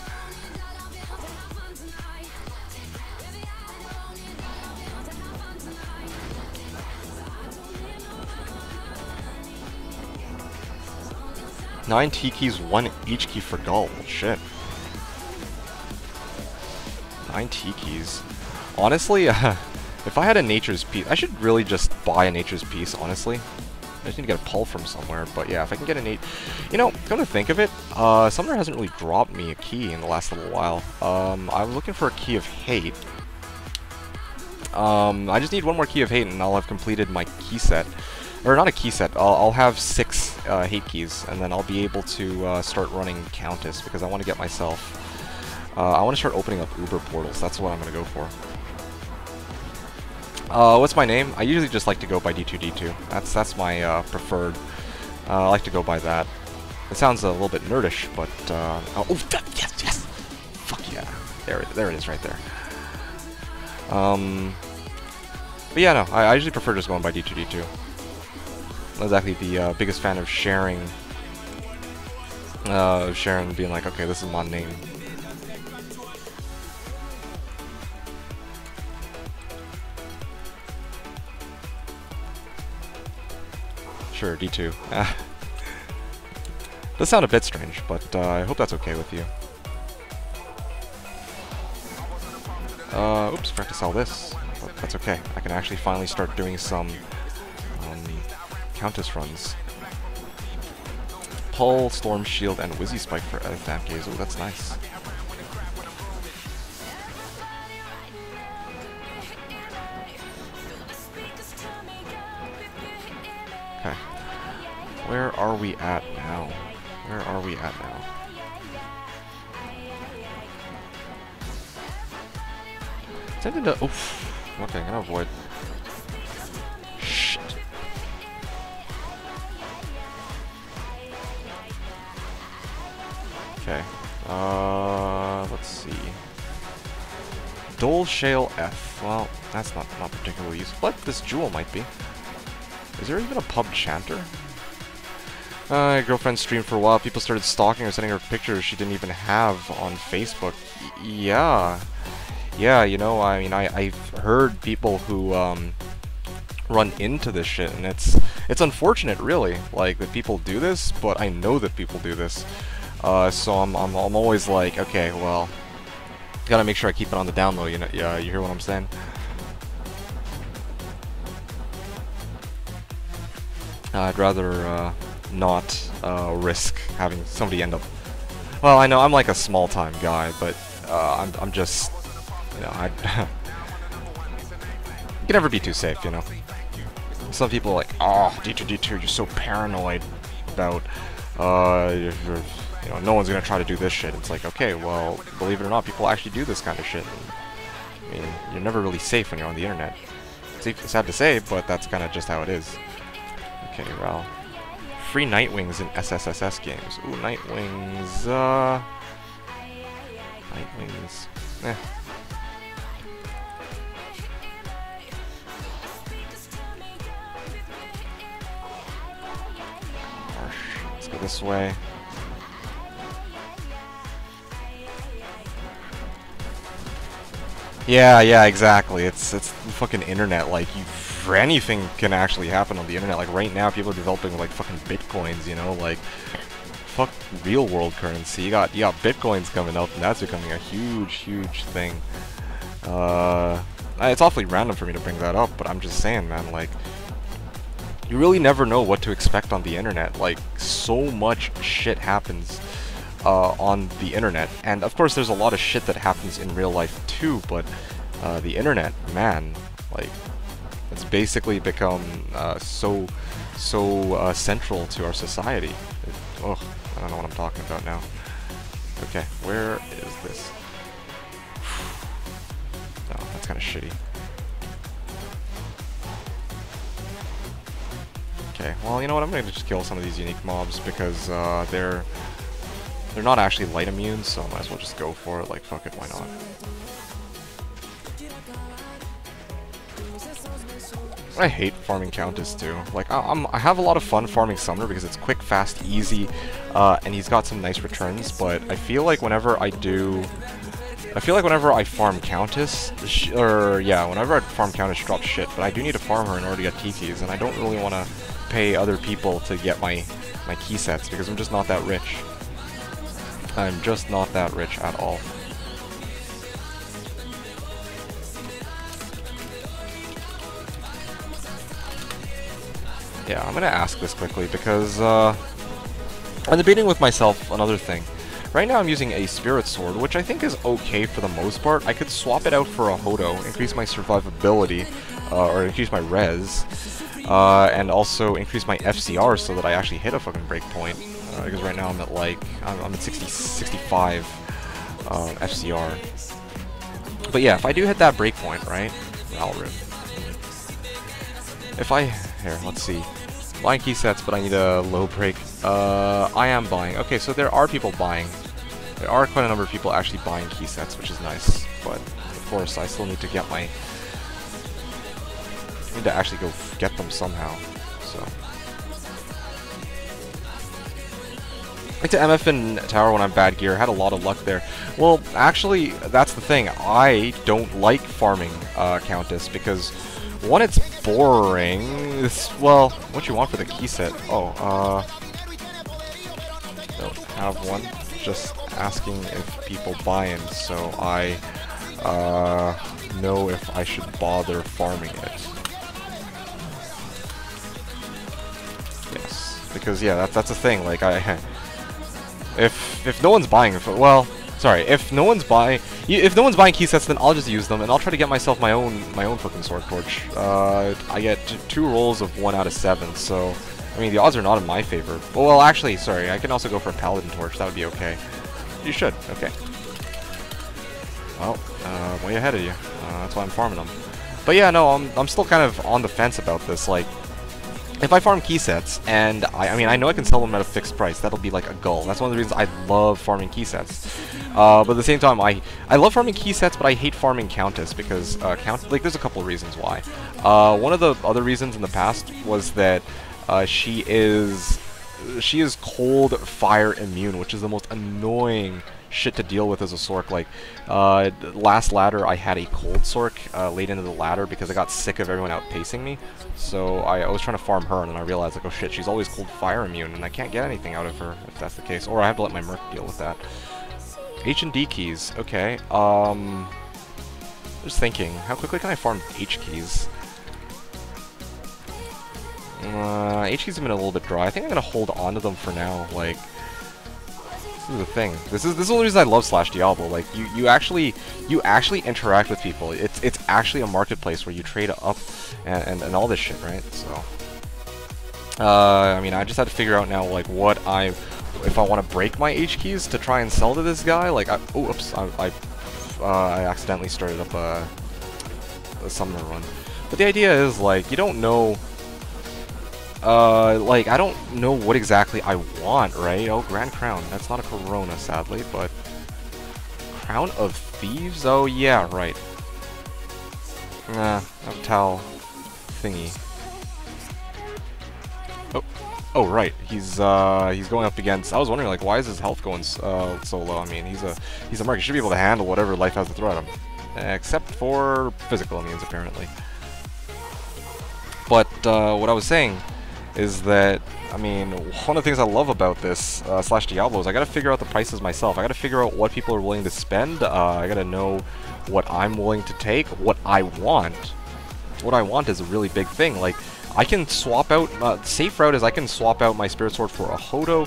9 T keys, 1 H key for gold. Shit. 9 T keys. Honestly, if I had a Nature's Piece, I should really just buy a Nature's Piece, honestly. I just need to get a pull from somewhere, but yeah, if I can get a You know, come to think of it, Summoner hasn't really dropped me a key in the last little while. I was looking for a Key of Hate. I just need one more Key of Hate and I'll have completed my key set. Or not a key set, I'll have 6 hate keys, and then I'll be able to start running Countess, because I want to get myself... I want to start opening up Uber portals, that's what I'm going to go for. What's my name? I usually just like to go by D2D2. That's my preferred. I like to go by that. It sounds a little bit nerdish, but oh, yes! Fuck yeah! There it is, right there. But yeah, no, I usually prefer just going by D2D2. Not exactly the biggest fan of sharing. Sharon being like, okay, this is my name. Sure, D2. Does sound a bit strange, but I hope that's okay with you. Oops, forgot to sell this, but that's okay. I can actually finally start doing some Countess runs. Pull, Storm Shield, and Wizzy Spike for Thamgaze. Oh, that's nice. Okay. Where are we at now? Where are we at now? Tended to... Oof. Okay, I'm gonna avoid... Shit. Okay. Let's see. Dole Shale F. Well, that's not particularly useful, but this jewel might be. Is there even a pub chanter? Girlfriend streamed for a while. People started stalking her, sending her pictures she didn't even have on Facebook. Yeah. Yeah, you know, I mean, I've heard people who run into this shit, and it's unfortunate, really, like, that people do this, but I know that people do this. So I'm always like, okay, well, gotta make sure I keep it on the down low, you know, yeah, you hear what I'm saying? I'd rather not risk having somebody end up... Well, I know I'm like a small-time guy, but I'm just... You know, you can never be too safe, you know. Some people are like, oh, D2D2, you're so paranoid about, you know, no one's gonna try to do this shit. It's like, okay, well, believe it or not, people actually do this kind of shit. And, I mean, you're never really safe when you're on the internet. It's sad to say, but that's kind of just how it is. Okay, well, free Nightwings in SSSS games. Ooh, Nightwings, Nightwings, eh. Let's go this way. Yeah, exactly. It's the fucking internet. Like, anything can actually happen on the internet. Like, right now, people are developing like fucking bitcoins. You know, like, fuck real world currency. You got bitcoins coming up, and that's becoming a huge thing. It's awfully random for me to bring that up, but I'm just saying, man. Like, you really never know what to expect on the internet. Like, so much shit happens on the internet, and of course there's a lot of shit that happens in real life too, but the internet, man, like, it's basically become so central to our society. Ugh, I don't know what I'm talking about now. Okay, where is this? Oh, that's kind of shitty. Okay, well, you know what, I'm gonna just kill some of these unique mobs because they're not actually light immune, so I might as well just go for it. Like, fuck it, why not? I hate farming Countess too. Like, I have a lot of fun farming Summoner because it's quick, fast, easy, and he's got some nice returns, but I feel like whenever I do I feel like whenever I farm Countess, whenever I farm Countess, she drops shit, but I do need to farm her in order to get key keys, and I don't really want to pay other people to get my key sets, because I'm just not that rich. I'm just not that rich at all. Yeah, I'm gonna ask this quickly, because, I'm debating with myself another thing. Right now I'm using a Spirit Sword, which I think is okay for the most part. I could swap it out for a Hodo, increase my survivability, or increase my res, and also increase my FCR so that I actually hit a fucking breakpoint. Because right now I'm at like, I'm at 65 FCR. But yeah, if I do hit that breakpoint, right? Valrune. If I, here, let's see. Buying key sets, but I need a low break. I am buying. Okay, so there are people buying. There are quite a number of people actually buying key sets, which is nice. But of course, I still need to get my. I need to actually go get them somehow. So. Like to MF in tower when I'm bad gear. Had a lot of luck there. Well, actually, that's the thing. I don't like farming Countess because. One, it's boring. Well, what you want for the key set? Oh, don't have one. Just asking if people buy in, so I know if I should bother farming it. Yes, because yeah, that's the thing. Like if no one's buying, if no one's buying key sets, then I'll just use them, and I'll try to get myself my own fucking sword torch. I get 2 rolls of 1 out of 7, so I mean the odds are not in my favor. Well, actually, sorry, I can also go for a paladin torch. That would be okay. You should. Okay. Well, way ahead of you. That's why I'm farming them. But yeah, no, I'm still kind of on the fence about this. Like, if I farm key sets, and I mean, I know I can sell them at a fixed price, that'll be like a goal. That's one of the reasons I love farming key sets. But at the same time, I love farming key sets, but I hate farming Countess, because, there's a couple of reasons why. One of the other reasons in the past was that, she is cold fire immune, which is the most annoying shit to deal with as a Sorc. Like, last ladder I had a cold Sorc late into the ladder because I got sick of everyone outpacing me. So I was trying to farm her, and then I realized, like, oh shit, she's always cold fire immune, and I can't get anything out of her if that's the case. Or I have to let my Merc deal with that. H and D keys, okay. Just thinking, how quickly can I farm H keys? H keys have been a little bit dry. I think I'm gonna hold on to them for now. Like, this is the thing. This is the only reason I love /Diablo. Like, you actually interact with people. It's actually a marketplace where you trade up and all this shit, right? So, I mean, I just had to figure out now, like, if I want to break my H keys to try and sell to this guy. Like, oops, I accidentally started up a summoner run. But the idea is, like, you don't know. Like, I don't know what exactly I want, right? Oh, Grand Crown. That's not a Corona, sadly, but... Crown of Thieves? Oh, yeah, right. Nah, Tau thingy. Oh, right. He's going up against... I was wondering, like, why is his health going so low? I mean, he's a merc. He should be able to handle whatever life has to throw at him. Except for physical immunes, apparently. But, what I was saying is that, I mean, one of the things I love about this /Diablo is I gotta figure out the prices myself. I gotta figure out what people are willing to spend. I gotta know what I'm willing to take, what I want. What I want is a really big thing. Like, I can swap out, safe route is I can swap out my Spirit Sword for a Hodo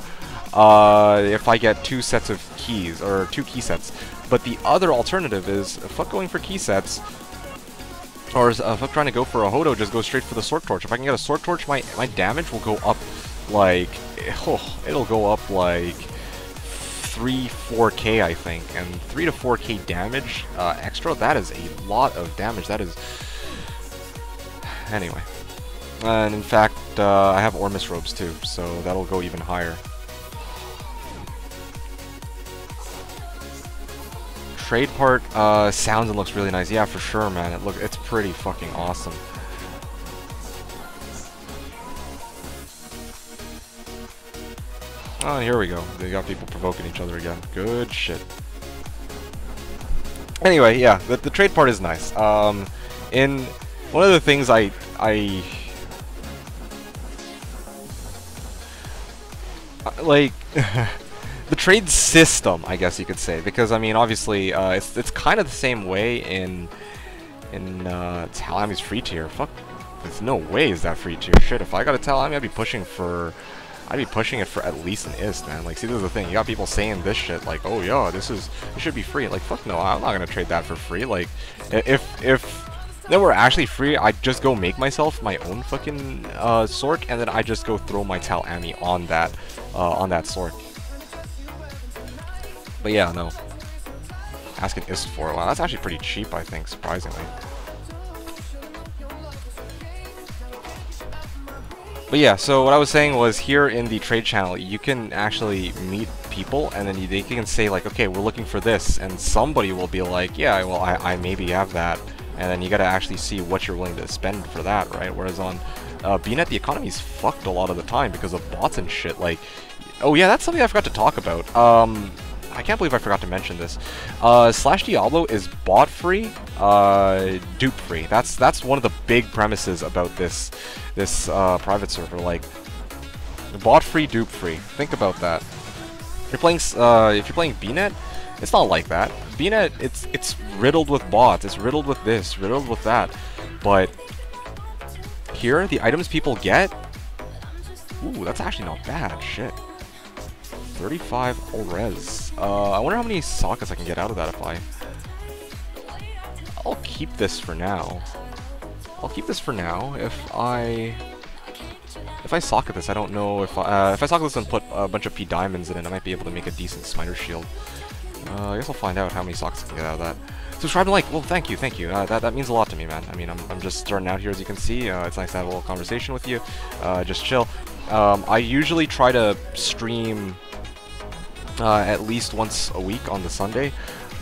if I get 2 sets of keys, or 2 key sets. But the other alternative is, fuck going for key sets, or if I'm trying to go for a Hodo, just go straight for the Sword Torch. If I can get a Sword Torch, my damage will go up, like, it'll go up, like, 3-4k, I think. And 3 to 4k damage extra, that is a lot of damage. That is... Anyway. And in fact, I have Ormus robes too, so that'll go even higher. Trade part sounds and looks really nice. Yeah, for sure, man. It's pretty fucking awesome. Oh, and here we go. They got people provoking each other again. Good shit. Anyway, yeah, the trade part is nice. In one of the things I like the trade system, I guess you could say, because I mean, obviously, it's kind of the same way in Talami's free tier. Fuck, there's no way is that free tier. Shit, if I got a Talami, I'd be pushing it for at least an IST, man. Like, see, this is the thing. You got people saying this shit, like, oh, yeah, it should be free. Like, fuck no, I'm not gonna trade that for free. Like, if they were actually free, I'd just go make myself my own fucking Sork, and then I just go throw my Talami on that Sork. But yeah, no. Ask an IST for it. Wow, that's actually pretty cheap, I think, surprisingly. But yeah, so what I was saying was here in the trade channel, you can actually meet people, and then they can say like, okay, we're looking for this, and somebody will be like, yeah, well, I maybe have that, and then you gotta actually see what you're willing to spend for that, right? Whereas on BNet, the economy's fucked a lot of the time because of bots and shit. Like, oh yeah, that's something I forgot to talk about. I can't believe I forgot to mention this. Slash Diablo is bot free, dupe free. That's one of the big premises about this private server. Like, bot free, dupe free. Think about that. If you're playing BNet, it's not like that. BNet, it's riddled with bots. It's riddled with this, riddled with that. But here, the items people get, ooh, that's actually not bad. Shit. 35 res. I wonder how many sockets I can get out of that I'll keep this for now. I'll keep this for now. If I socket this, I don't know if I socket this and put a bunch of P diamonds in it, I might be able to make a decent smiter shield. I guess I'll find out how many sockets I can get out of that. Subscribe and like. Well, thank you. That means a lot to me, man. I mean, I'm just starting out here, as you can see. It's nice to have a little conversation with you. Just chill. I usually try to stream at least once a week on the Sunday,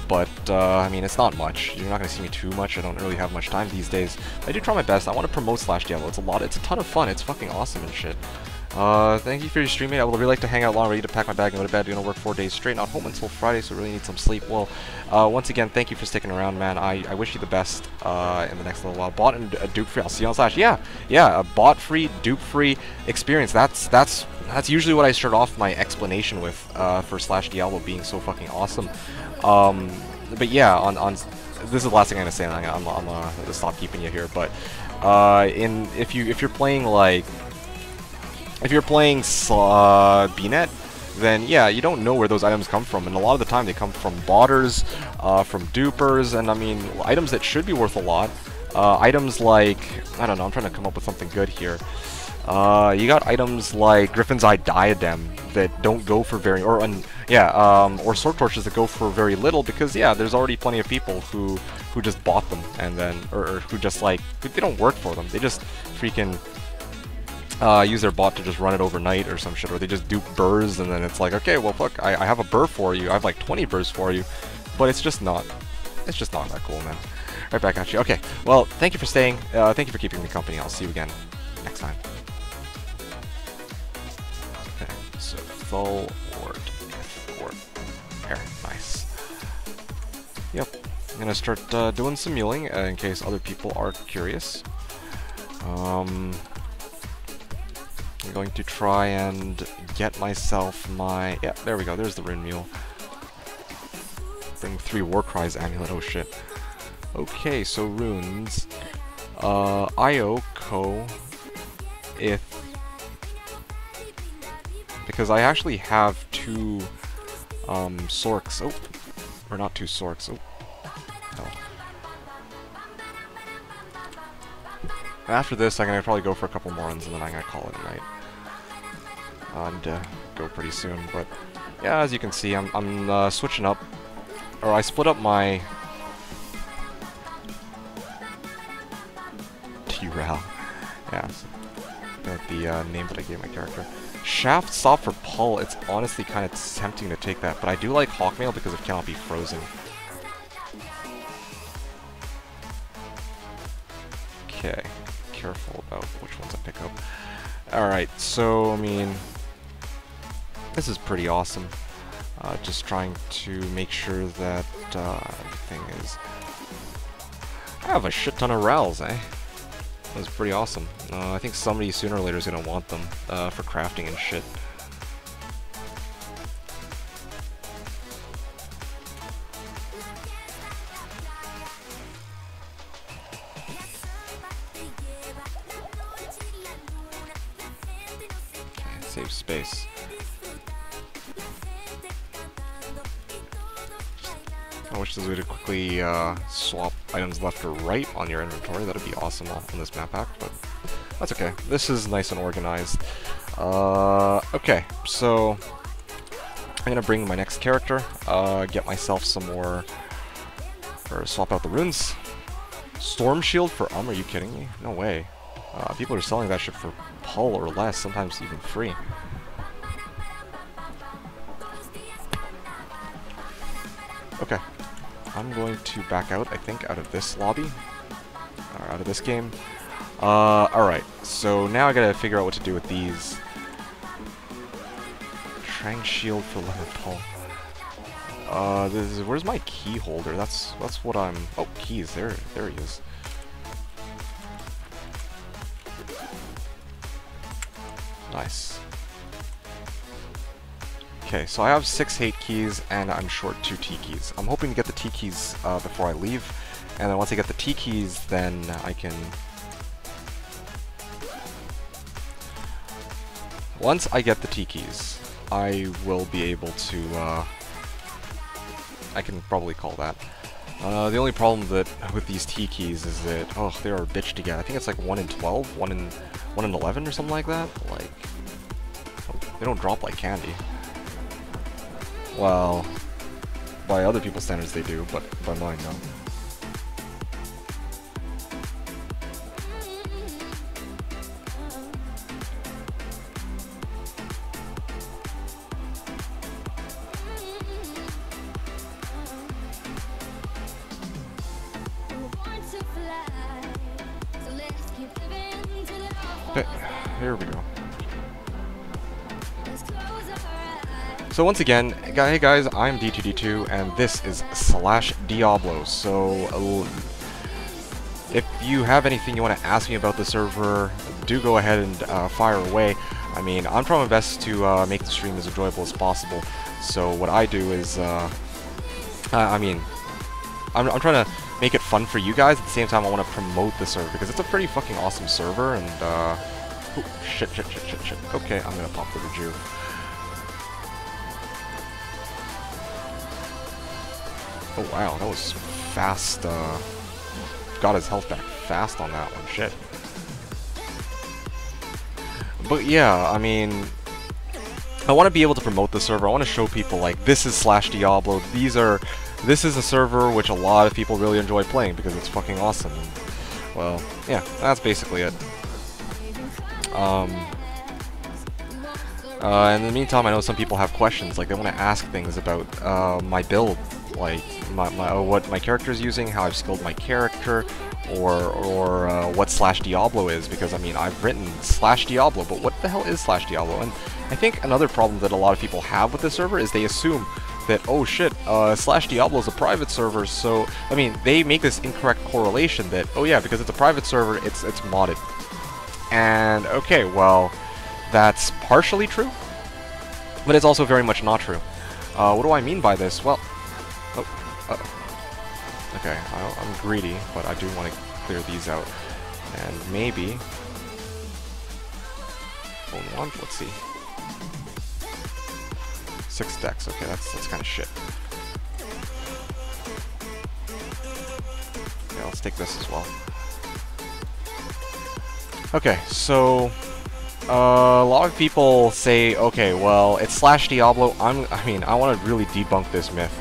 but I mean, it's not much. You're not gonna see me too much. I don't really have much time these days. I do try my best. I want to promote Slash Diablo. It's a ton of fun. It's fucking awesome and shit. Thank you for your streaming. I would really like to hang out long, ready to pack my bag and go to bed. Gonna work 4 days straight, not home until Friday, so really need some sleep. Well, once again, thank you for sticking around, man. I wish you the best in the next little while. Bot and dupe free. I'll see you on Slash. Yeah, a bot free, dupe free experience. That's usually what I start off my explanation with for Slash Diablo being so fucking awesome. But yeah, on this is the last thing I'm gonna say, and I'm gonna stop keeping you here. But if you're playing like BNet, then yeah, you don't know where those items come from, and a lot of the time they come from botters, from dupers, and I mean items that should be worth a lot. Items like, I don't know, I'm trying to come up with something good here. You got items like Griffin's Eye Diadem that don't go for very, or Sword Torches that go for very little, because yeah, there's already plenty of people who just bought them, and then, or who just like, they don't work for them, they just freaking use their bot to just run it overnight or some shit, or they just dupe burrs, and then it's like, okay, well fuck, I have a burr for you, I have like 20 burrs for you, but it's just not that cool, man. Right back at you. Okay, well, thank you for staying, thank you for keeping me company, I'll see you again next time. Okay, so full ward, there, nice. Yep, I'm gonna start doing some healing in case other people are curious. I'm going to try and get myself my... Yeah, there we go. There's the Rune Mule. Bring 3 Warcries amulet. Oh, shit. Okay, so runes. Io, Ko, Ith. Because I actually have 2 Sorks. Oh, or not 2 Sorks. Oh, no. After this, I'm gonna probably go for a couple more runs, and then I'm gonna call it a night. And go pretty soon, but yeah, as you can see, I'm switching up, or I split up my T-Ral. Yeah, so the name that I gave my character. Shaft Stop for Pull. It's honestly kind of tempting to take that, but I do like Hawkmail because it cannot be frozen. Okay, careful about which ones I pick up. Alright, so, I mean, this is pretty awesome. Just trying to make sure that thing is. I have a shit ton of rels, eh? That was pretty awesome. I think somebody sooner or later is gonna want them for crafting and shit. Okay, save space. I wish there was a way to quickly swap items left or right on your inventory. That'd be awesome on this map pack, but that's okay. This is nice and organized. Okay, so I'm gonna bring my next character, get myself some more, or swap out the runes. Storm Shield for are you kidding me? No way. People are selling that shit for pull or less, sometimes even free. Okay. I'm going to back out, I think, out of this lobby. Or out of this game. Alright. So now I gotta figure out what to do with these. Trang Shield for lemon pull. Where's my key holder? That's what I'm... Oh, keys. There he is. Nice. Okay, so I have 6 hate keys, and I'm short 2 T keys. I'm hoping to get the T keys before I leave, and then once I get the T keys, then I can... Once I get the T keys, I will be able to, I can probably call that. The only problem with these T keys is that, oh, they are a bitch to get. I think it's like 1 in 12, 1 in 11 or something like that. Like, they don't drop like candy. Well, by other people's standards they do, but by mine, no. Okay, here we go. So once again, hey guys, I'm D2D2, and this is /Diablo. So if you have anything you want to ask me about the server, do go ahead and fire away. I mean, I'm trying my best to make the stream as enjoyable as possible. So what I do is, I mean, I'm trying to make it fun for you guys. At the same time, I want to promote the server because it's a pretty fucking awesome server. And ooh, shit. Okay, I'm gonna pop the rejuve. Oh wow, that was fast, got his health back fast on that one, shit. But yeah, I mean, I want to be able to promote the server. I want to show people, like, this is /Diablo, this is a server which a lot of people really enjoy playing because it's fucking awesome. Well, yeah, that's basically it. In the meantime, I know some people have questions, like they want to ask things about my build, like what my character is using, how I've skilled my character, or what /Diablo is, because I mean I've written /Diablo, but what the hell is /Diablo? And I think another problem that a lot of people have with this server is they assume that, oh shit, /Diablo is a private server, so I mean they make this incorrect correlation that, oh yeah, because it's a private server, it's modded. And okay, well, that's partially true, but it's also very much not true. What do I mean by this? Well, okay, I'm greedy, but I do want to clear these out, and maybe let's see, 6 decks. Okay, that's kind of shit. Yeah, let's take this as well. Okay, so a lot of people say, okay, well, it's /Diablo. I mean, I want to really debunk this myth.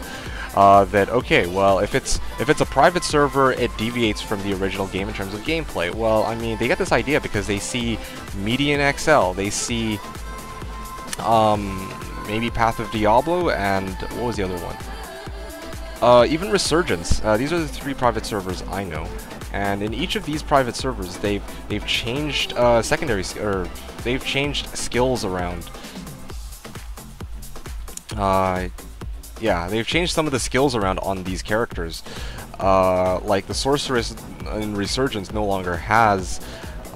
That, okay, well, if it's a private server, it deviates from the original game in terms of gameplay. Well, I mean, they get this idea because they see Median XL, they see maybe Path of Diablo, and what was the other one? Even Resurgence. These are the 3 private servers I know. And in each of these private servers, they've changed they've changed skills around. Yeah, they've changed some of the skills around on these characters. Like the Sorceress in Resurgence no longer has,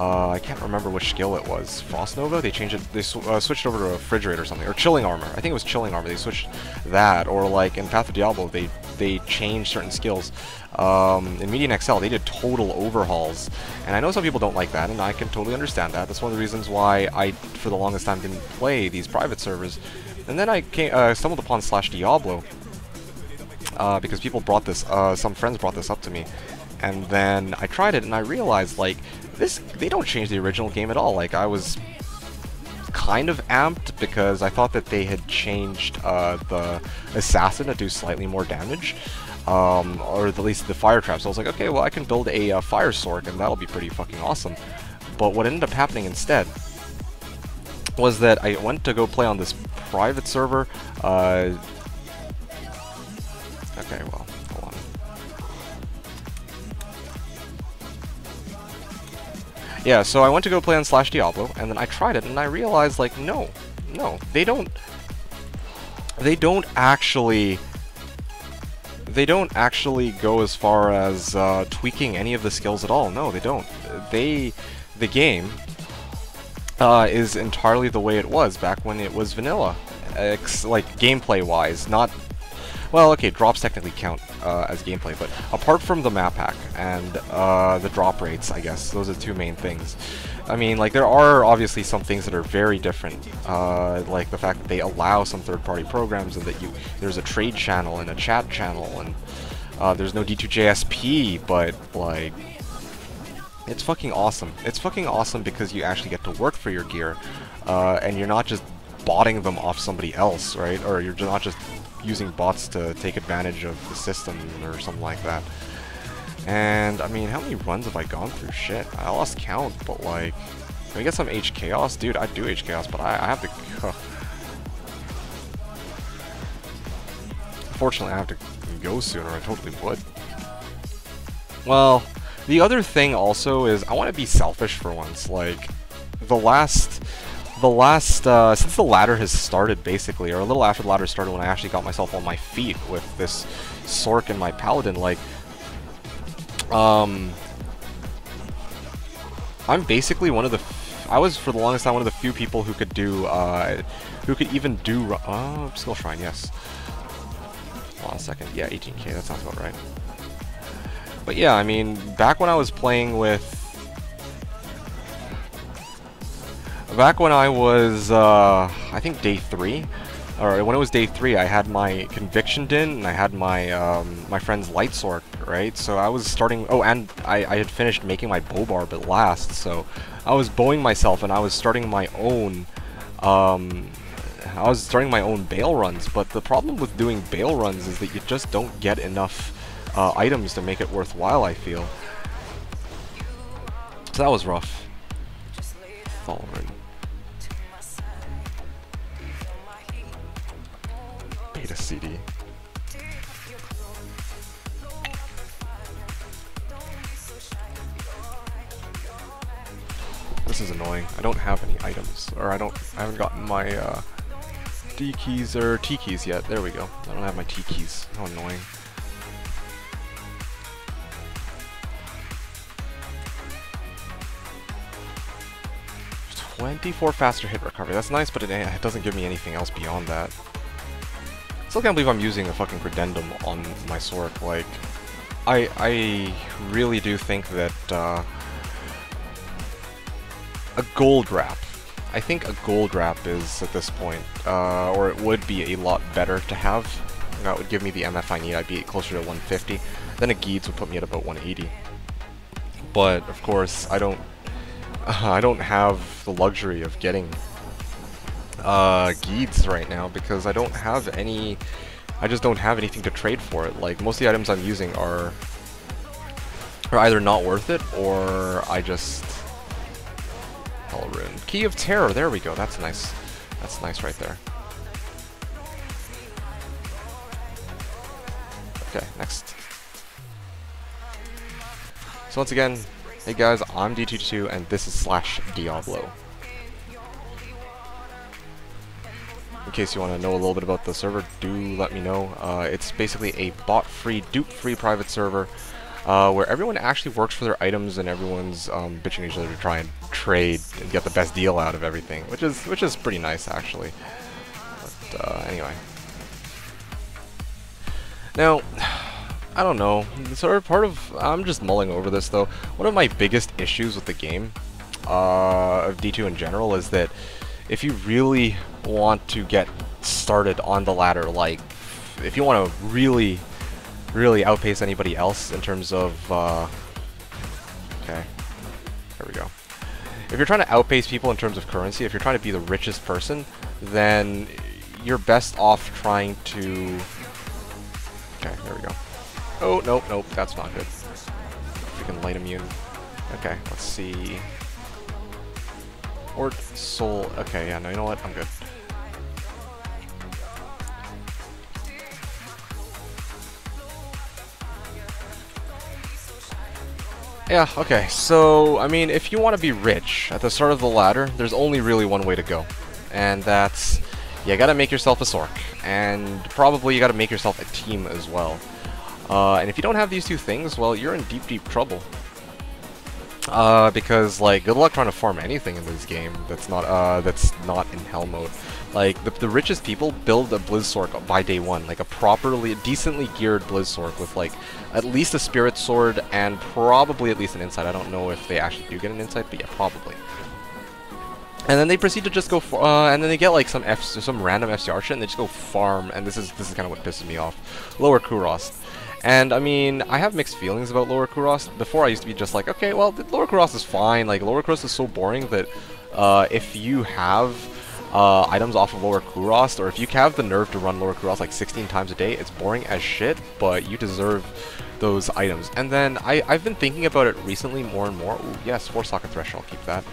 I can't remember which skill it was. Frost Nova? They changed it, they switched over to a Refrigerate or something. Or Chilling Armor. I think it was Chilling Armor. They switched that. Or like in Path of Diablo, they changed certain skills. In Median XL, they did total overhauls. And I know some people don't like that, and I can totally understand that. That's one of the reasons why I, for the longest time, didn't play these private servers. And then I stumbled upon /Diablo. Because people brought this, some friends brought this up to me. And then I tried it, and I realized, like, they don't change the original game at all. Like, I was kind of amped because I thought that they had changed the Assassin to do slightly more damage. Or at least the fire traps. So I was like, okay, well, I can build a fire sword, and that'll be pretty fucking awesome. But what ended up happening instead was that I went to go play on this private server. Okay, well, hold on. Yeah, so I went to go play on /Diablo, and then I tried it, and I realized, like, no, they don't actually go as far as tweaking any of the skills at all. No, they don't. The game is entirely the way it was back when it was vanilla, like gameplay-wise. Not, well, okay, drops technically count as gameplay, but apart from the map hack and the drop rates, I guess those are the two main things. I mean, like, there are obviously some things that are very different, like the fact that they allow some third-party programs, and that there's a trade channel and a chat channel, and there's no D2JSP, but, like, it's fucking awesome. It's fucking awesome because you actually get to work for your gear, and you're not just botting them off somebody else, right? Or you're not just using bots to take advantage of the system or something like that. And, I mean, how many runs have I gone through? Shit, I lost count, but, like, can we get some H-Chaos? Dude, I'd do H-Chaos, but I have to... Unfortunately, I have to go sooner. I totally would. Well, the other thing also is I want to be selfish for once. Like, since the ladder has started, basically, or a little after the ladder started when I actually got myself on my feet with this Sorc and my Paladin, like, I'm basically one of the... I was, for the longest time, one of the few people who could do, who could even do... Skill Shrine, yes. Hold on a second. Yeah, 18k, that sounds about right. But yeah, I mean, back when I was playing with... Back when I was, I think day 3, or when it was day 3, I had my Conviction Din, and I had my, my friend's Light Sword, right? So I was starting, oh, and I had finished making my bow barb at last, so I was bowing myself, and I was starting my own, bail runs, but the problem with doing bail runs is that you just don't get enough, items to make it worthwhile, I feel. So that was rough. Following. Beta CD. This is annoying. I don't have any items, or I haven't gotten my D keys or T keys yet. There we go. I don't have my T keys. How annoying. "24 faster hit recovery." That's nice, but it doesn't give me anything else beyond that. Still can't believe I'm using a fucking Credendum on my sword. Like, I really do think that a gold wrap. I think a gold wrap is, at this point, or it would be a lot better to have. That would give me the MF I need. I'd be closer to 150. Then a Geeds would put me at about 180. But, of course, I don't have the luxury of getting Geeds right now because I don't have any. I just don't have anything to trade for it. Like, most of the items I'm using are either not worth it, or I just... Hell Rune. Key of Terror, there we go. That's nice. That's nice right there. Okay, next. So once again, hey guys, I'm D22 and this is /Diablo. in case you want to know a little bit about the server, do let me know. It's basically a bot-free, dupe-free private server where everyone actually works for their items and everyone's bitching at each other to try and trade and get the best deal out of everything, which is pretty nice actually. But anyway, now I don't know. Sort of part of I'm just mulling over this though. One of my biggest issues with the game of D2 in general is that if you really want to get started on the ladder, like if you want to really outpace anybody else in terms of okay, there we go. If you're trying to outpace people in terms of currency, if you're trying to be the richest person, then you're best off trying to... Okay, there we go. Oh, nope, that's not good. Freaking light immune. Okay, let's see. Or soul. Okay, yeah, no, you know what? I'm good. Yeah, okay, so, I mean, if you want to be rich at the start of the ladder, there's only really one way to go. And that's, you gotta make yourself a Sork. And probably you gotta make yourself a team as well. And if you don't have these two things, well, you're in deep trouble. Because, like, good luck trying to farm anything in this game that's not in Hell mode. Like, the richest people build a Blizzsork by day one, like a decently geared Blizzsork with, like, at least a Spirit Sword and probably at least an Insight. I don't know if they actually do get an Insight, but yeah, probably. And then they proceed to just go, and then they get, like, some random FCR shit, and they just go farm, and this is kind of what pisses me off. Lower Kurost. And, I mean, I have mixed feelings about Lower Kurost. Before, I used to be just like, okay, well, Lower Kurost is fine. Like, Lower Kurost is so boring that if you have items off of Lower Kurost, or if you have the nerve to run Lower Kurost like 16 times a day, it's boring as shit, but you deserve those items. And then, I've been thinking about it recently more and more. Ooh, yes, 4-socket threshold, keep that.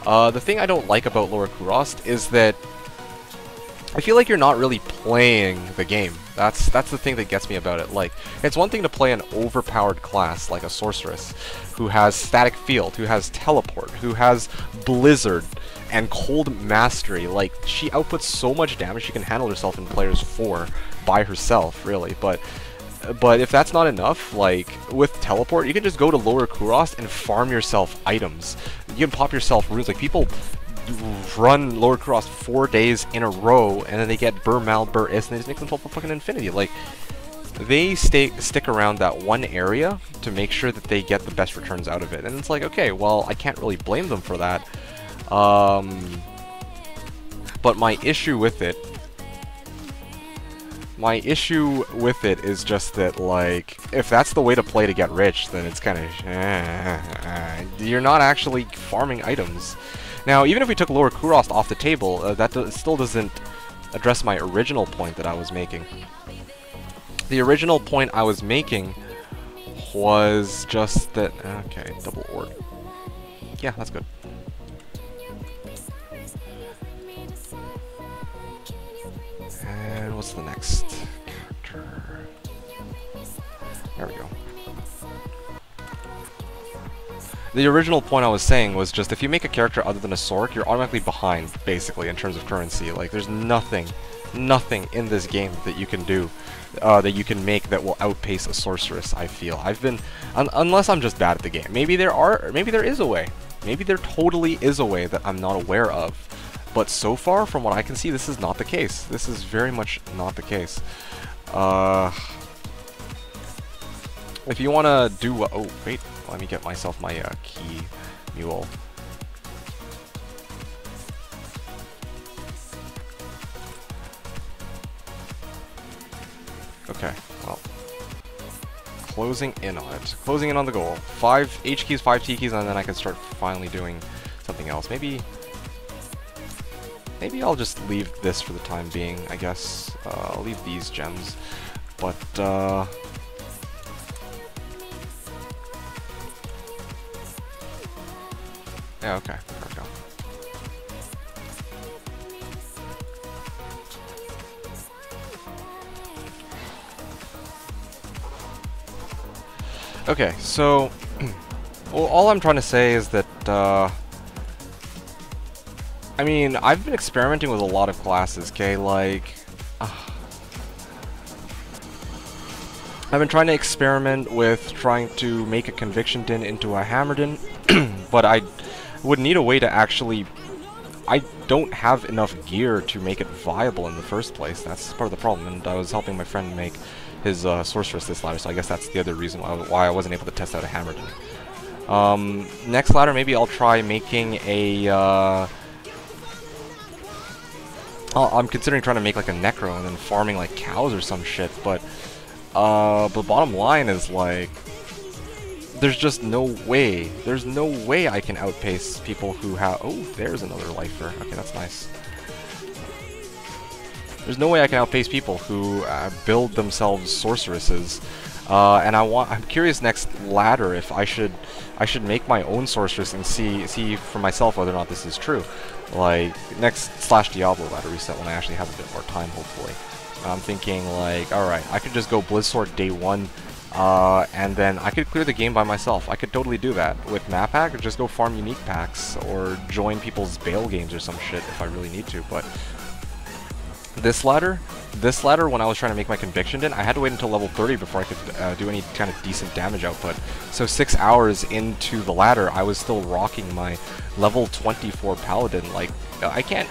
The thing I don't like about Lower Kurost is that I feel like you're not really playing the game. That's the thing that gets me about it. Like, it's one thing to play an overpowered class like a sorceress, who has static field, who has teleport, who has blizzard and cold mastery. Like, she outputs so much damage she can handle herself in players 4 by herself, really. But if that's not enough, like, with teleport, you can just go to Lower Kurost and farm yourself items. You can pop yourself runes. Like, people run Lower Kurost 4 days in a row, and then they get Burr Mal, Burr Is, and they just make themselves a fucking infinity. Like, they stick around that one area to make sure that they get the best returns out of it. And it's like, okay, well, I can't really blame them for that. But my issue with it is just that, like, if that's the way to play to get rich, then it's kind of you're not actually farming items. Now, even if we took Lower Kurost off the table, that still doesn't address my original point that I was making. The original point I was making was just that... Okay, double orb. Yeah, that's good. And what's the next character? There we go. The original point I was saying was just if you make a character other than a Sork, you're automatically behind, basically, in terms of currency. Like, there's nothing in this game that you can do, that you can make that will outpace a sorceress, I feel. I've been... unless I'm just bad at the game. Maybe there is a way. Maybe there totally is a way that I'm not aware of. But so far, from what I can see, this is not the case. This is very much not the case. If you want to do... oh, wait. Let me get myself my key mule. Okay, well. Closing in on it. Closing in on the goal. 5 H keys, 5 T keys, and then I can start finally doing something else. Maybe I'll just leave this for the time being, I guess. I'll leave these gems. But, yeah, okay, there we go. Okay, so, well, all I'm trying to say is that, I mean, I've been experimenting with a lot of classes, okay? Like, I've been trying to experiment with trying to make a Conviction Din into a Hammer Din, but I would need a way to actually... I don't have enough gear to make it viable in the first place. That's part of the problem, and I was helping my friend make his Sorceress this ladder, so I guess that's the other reason why I wasn't able to test out a Hammer Din. Next ladder, maybe I'll try making a... I'm considering trying to make like a Necro and then farming like cows or some shit, but the bottom line is like, there's just no way. There's no way I can outpace people who have... Oh, there's another lifer. Okay, that's nice. There's no way I can outpace people who build themselves sorceresses. And I'm curious next ladder if I should make my own sorceress and see for myself whether or not this is true. Like next /Diablo ladder reset when I actually have a bit more time, hopefully. I'm thinking like, alright, I could just go Blizzsword day 1, and then I could clear the game by myself. I could totally do that with map pack, or just go farm unique packs, or join people's bail games or some shit if I really need to, but this ladder, when I was trying to make my Conviction Din, I had to wait until level 30 before I could do any kind of decent damage output. So 6 hours into the ladder, I was still rocking my level 24 Paladin. Like, I can't...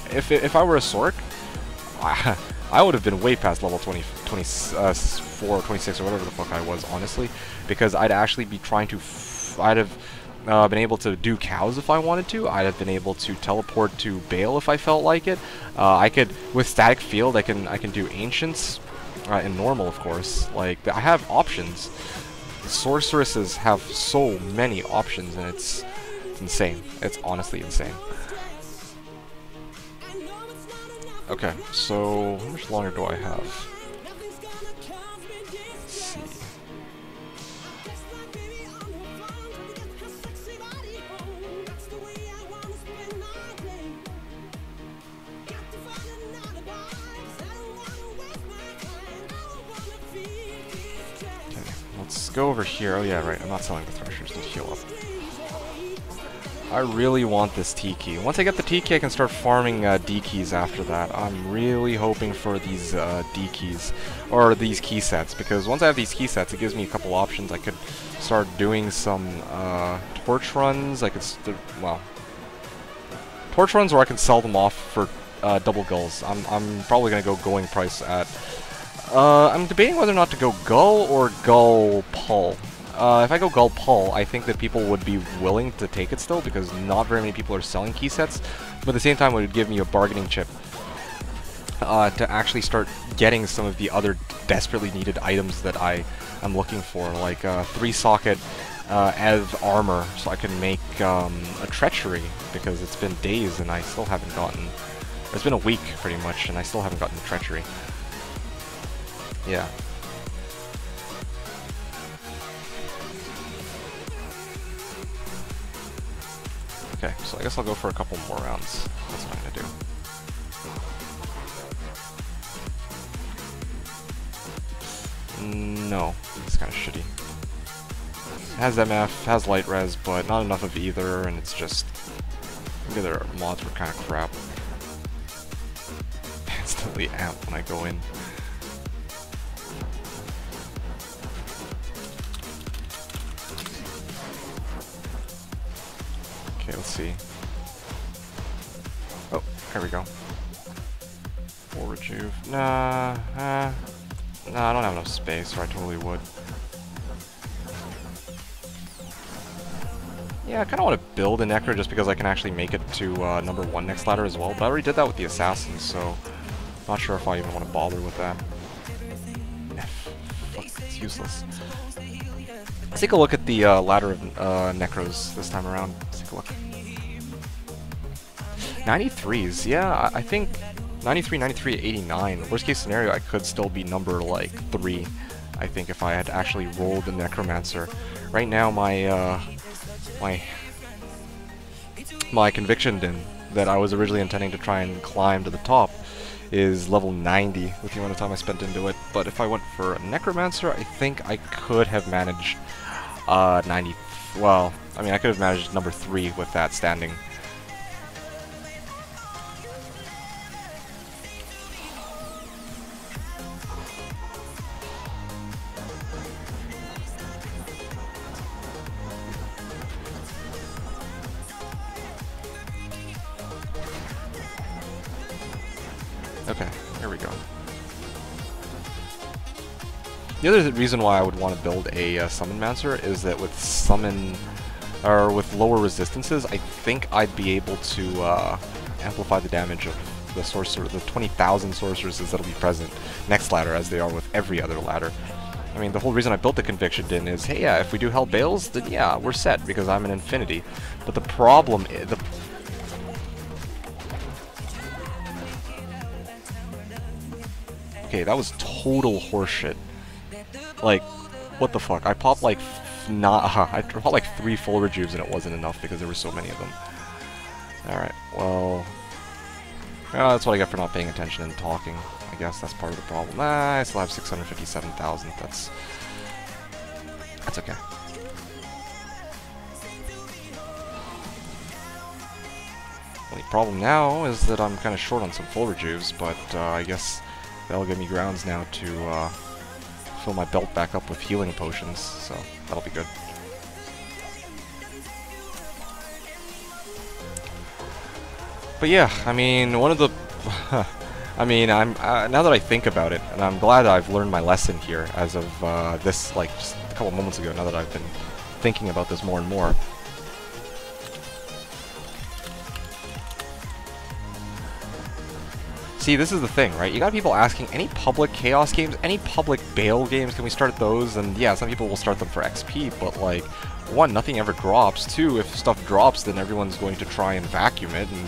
If I were a Sorc, I would have been way past level 24 or 26 or whatever the fuck I was, honestly. Because I'd actually be trying to... I'd have... been able to do cows if I wanted to. I'd have been able to teleport to Bale if I felt like it. I could, with static field, I can do ancients in normal, of course. Like I have options. Sorceresses have so many options, and it's insane. It's honestly insane. Okay, so how much longer do I have? Let's see. Let's go over here. Oh yeah, right, I'm not selling the Threshers to heal up. I really want this T-Key. Once I get the T-Key, I can start farming D-Keys after that. I'm really hoping for these D-Keys, or these key sets, because once I have these key sets, it gives me a couple options. I could start doing some torch runs. I could, well, torch runs, or I can sell them off for double gulls. I'm probably going to go going price at... I'm debating whether or not to go Gull or Gull Pull. If I go Gull Pull, I think that people would be willing to take it still, because not very many people are selling key sets, but at the same time it would give me a bargaining chip to actually start getting some of the other desperately needed items that I am looking for, like 3-socket Ev armor, so I can make a Treachery, because it's been days and I still haven't gotten... It's been a week, pretty much, and I still haven't gotten the Treachery. Yeah. Okay, so I guess I'll go for a couple more rounds. That's what I'm gonna do. No, it's kind of shitty. It has MF, has light res, but not enough of either, and it's just... Maybe their mods were kind of crap. Instantly amp when I go in. Okay, let's see. Oh, here we go. Full rejuve. Nah, I don't have enough space, or I totally would. Yeah, I kind of want to build a Necro just because I can actually make it to number 1 next ladder as well, but I already did that with the Assassins, so not sure if I even want to bother with that. Fuck, it's useless. Let's take a look at the ladder of Necros this time around. Let's take a look. 93s, yeah, I think 93, 93, 89. Worst case scenario, I could still be number like 3, I think, if I had actually rolled the Necromancer. Right now, my Conviction Din that I was originally intending to try and climb to the top is level 90 with the amount of time I spent into it, but if I went for a Necromancer, I think I could have managed 90, well, I mean, I could have managed number 3 with that standing. Okay, here we go. The other reason why I would want to build a Summon Mancer is that with summon, or with lower resistances, I think I'd be able to amplify the damage of the sorcerer, the 20,000 sorceresses that'll be present next ladder, as they are with every other ladder. I mean, the whole reason I built the Conviction Din is, hey, yeah, if we do Hell Bales, then yeah, we're set, because I'm an Infinity. But the problem is, okay, that was total horseshit. Like, what the fuck? I popped like I popped like 3 full rejuves and it wasn't enough because there were so many of them. Alright, well, that's what I get for not paying attention and talking. I guess that's part of the problem. I still have 657,000. That's okay. Only problem now is that I'm kind of short on some full rejuves, but I guess that'll give me grounds now to fill my belt back up with healing potions, so that'll be good. But yeah, I mean, one of the... I mean, I'm now that I think about it, and I'm glad I've learned my lesson here as of this, like, just a couple moments ago, now that I've been thinking about this more and more. See, this is the thing, right? You got people asking, any public Chaos games, any public Bale games, can we start those? And yeah, some people will start them for XP, but like, 1, nothing ever drops. 2, if stuff drops, then everyone's going to try and vacuum it. And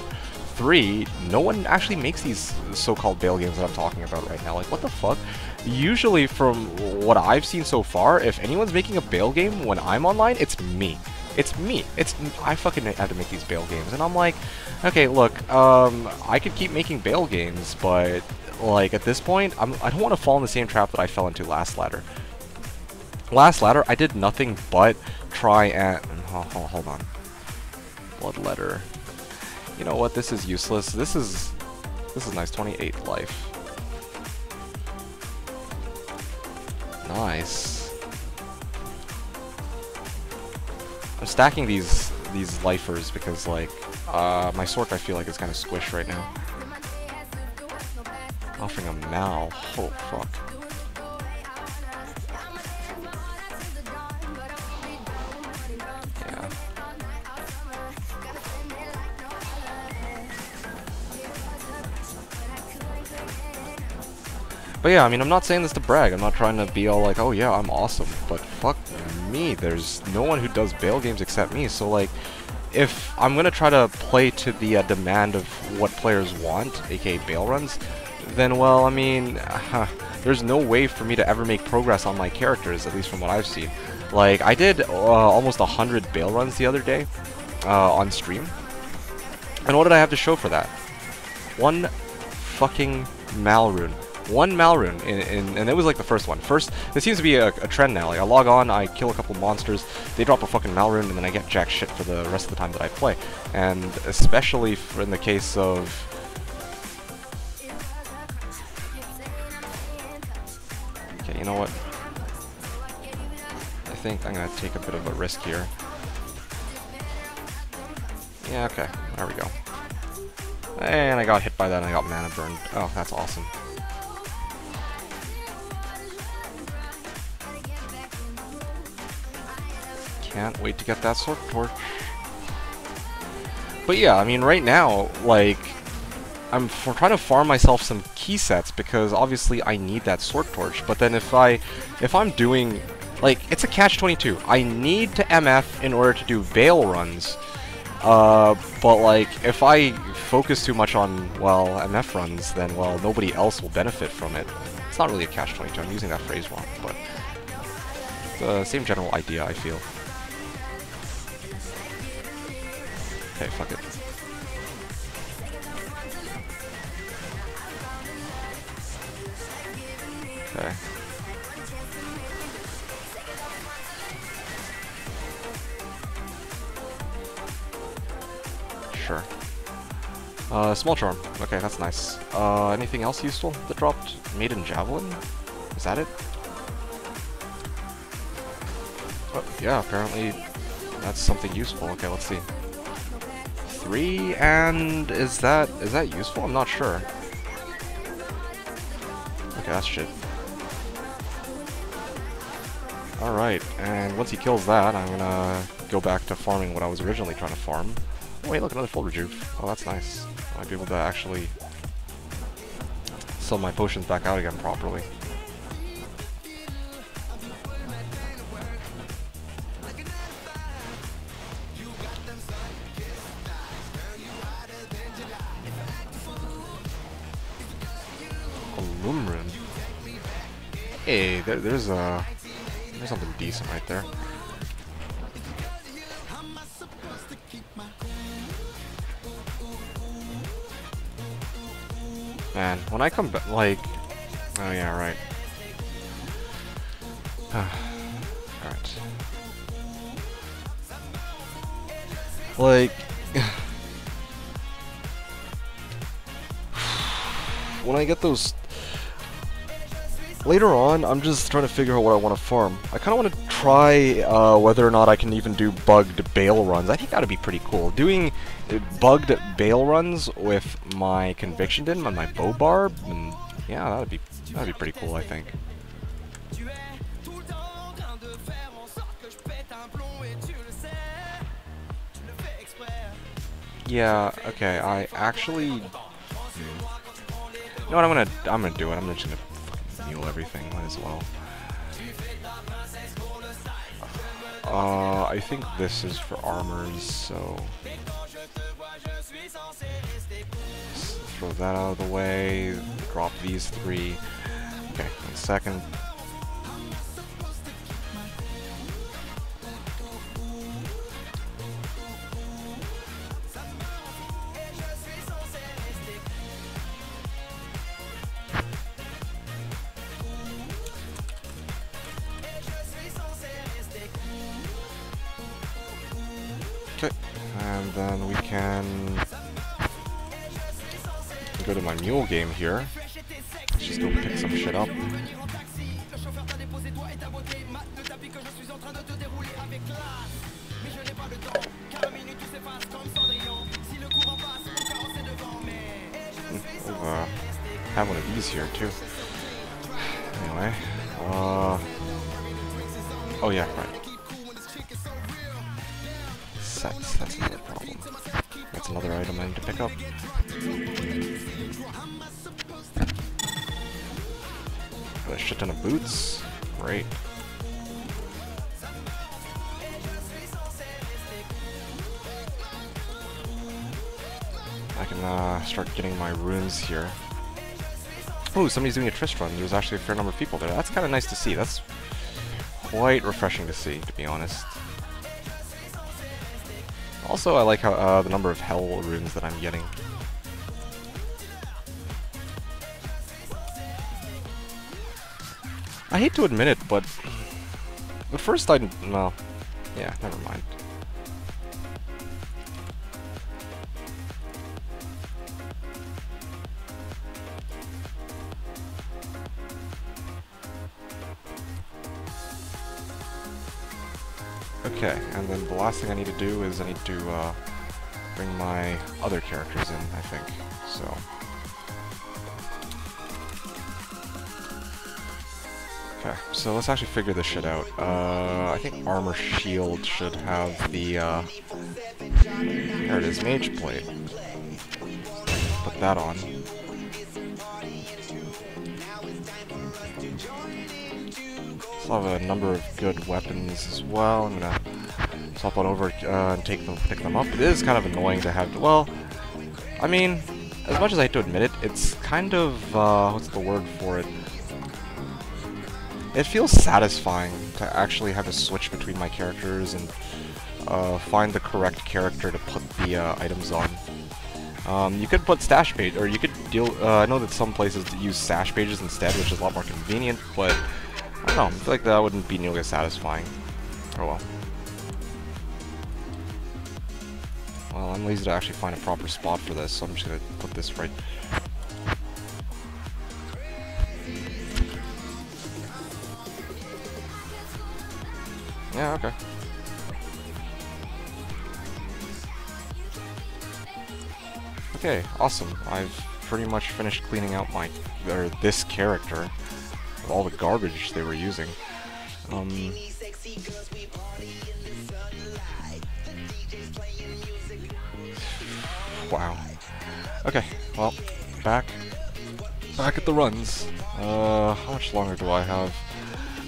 3, no one actually makes these so-called Bale games that I'm talking about right now. Like, what the fuck? Usually, from what I've seen so far, if anyone's making a Bale game when I'm online, it's me. It's me. I fucking had to make these Bale games, and I'm like, okay, look, I could keep making Bale games, but like at this point, I don't want to fall in the same trap that I fell into last ladder. Last ladder, I did nothing but try and hold on, Bloodletter. You know what? This is useless. This is nice. 28 life. Nice. I'm stacking these lifers because, like, my Sork I feel like is kind of squished right now. Offering a Mal. Oh, fuck. Yeah. But yeah, I mean, I'm not saying this to brag. I'm not trying to be all like, oh yeah, I'm awesome. But fuck me, there's no one who does Bale games except me. So like, if I'm gonna try to play to the demand of what players want, aka Bale runs, then well, I mean, there's no way for me to ever make progress on my characters, at least from what I've seen. Like, I did almost 100 Bale runs the other day on stream, and what did I have to show for that? 1 fucking Mal rune. 1 Mal rune, and it was like the first one. It seems to be a trend now. Like, I log on, I kill a couple monsters, they drop a fucking Mal rune, and then I get jack shit for the rest of the time that I play. And especially in the case of... Okay, you know what? I think I'm gonna take a bit of a risk here. Yeah, okay, there we go. And I got hit by that and I got mana burned. Oh, that's awesome. Can't wait to get that Sork Torch. But yeah, I mean, right now, like, I'm trying to farm myself some key sets because obviously I need that Sork Torch. But then if I'm doing, like, it's a catch-22. I need to MF in order to do Bale runs. But like, if I focus too much on, well, MF runs, then, well, nobody else will benefit from it. It's not really a catch-22. I'm using that phrase wrong, but it's the same general idea, I feel. Okay, fuck it. Okay. Sure. Small charm. Okay, that's nice. Anything else useful that dropped? Maiden Javelin? Is that it? Oh, yeah, apparently that's something useful. Okay, let's see. 3, and is that useful? I'm not sure. Okay, that's shit. Alright, and once he kills that, I'm gonna go back to farming what I was originally trying to farm. Oh wait, look, another full rejuve. Oh, that's nice. I might be able to actually sell my potions back out again properly. Aluminum. Hey, there's something decent right there. Man, when I come back, like, oh yeah, right. Alright. Like, when I get those later on, I'm just trying to figure out what I want to farm. I kind of want to try whether or not I can even do bugged bale runs. I think that would be pretty cool. Doing bugged bale runs with my conviction din and my bow barb, and yeah, that'd be pretty cool, I think. Yeah, okay, I actually... You know what, I'm gonna do it. I'm just gonna fucking mule everything, might as well. I think this is for armors, so... Let's throw that out of the way, drop these 3. Okay, 1 second. Okay, and then we can go to my mule game here. Let's just go pick some shit up. We'll have one of these here too. Anyway, oh yeah, right. Sets, that's another problem. That's another item I need to pick up. Got a shit ton of boots. Great. I can start getting my runes here. Oh, somebody's doing a Trist run. There's actually a fair number of people there. That's kind of nice to see. That's quite refreshing to see, to be honest. Also, I like how the number of hell runes that I'm getting. I hate to admit it, but at first well, yeah, never mind. Okay, and then the last thing I need to do is I need to bring my other characters in, I think, so... Okay, so let's actually figure this shit out. I think Armor Shield should have the, there it is, Mage Plate. Put that on. Still have a number of good weapons as well. I'm gonna swap on over and pick them up. It is kind of annoying to have to, well, I mean, as much as I hate to admit it, it's kind of, what's the word for it? It feels satisfying to actually have to switch between my characters and find the correct character to put the items on. You could put stash page, or you could deal, I know that some places use stash pages instead, which is a lot more convenient, but I don't know, I feel like that wouldn't be nearly as satisfying. Oh well. Well, I'm lazy to actually find a proper spot for this, so I'm just gonna put this right... Yeah, okay. Okay, awesome. I've pretty much finished cleaning out this character of all the garbage they were using. Wow. Okay, well, back at the runs. How much longer do I have?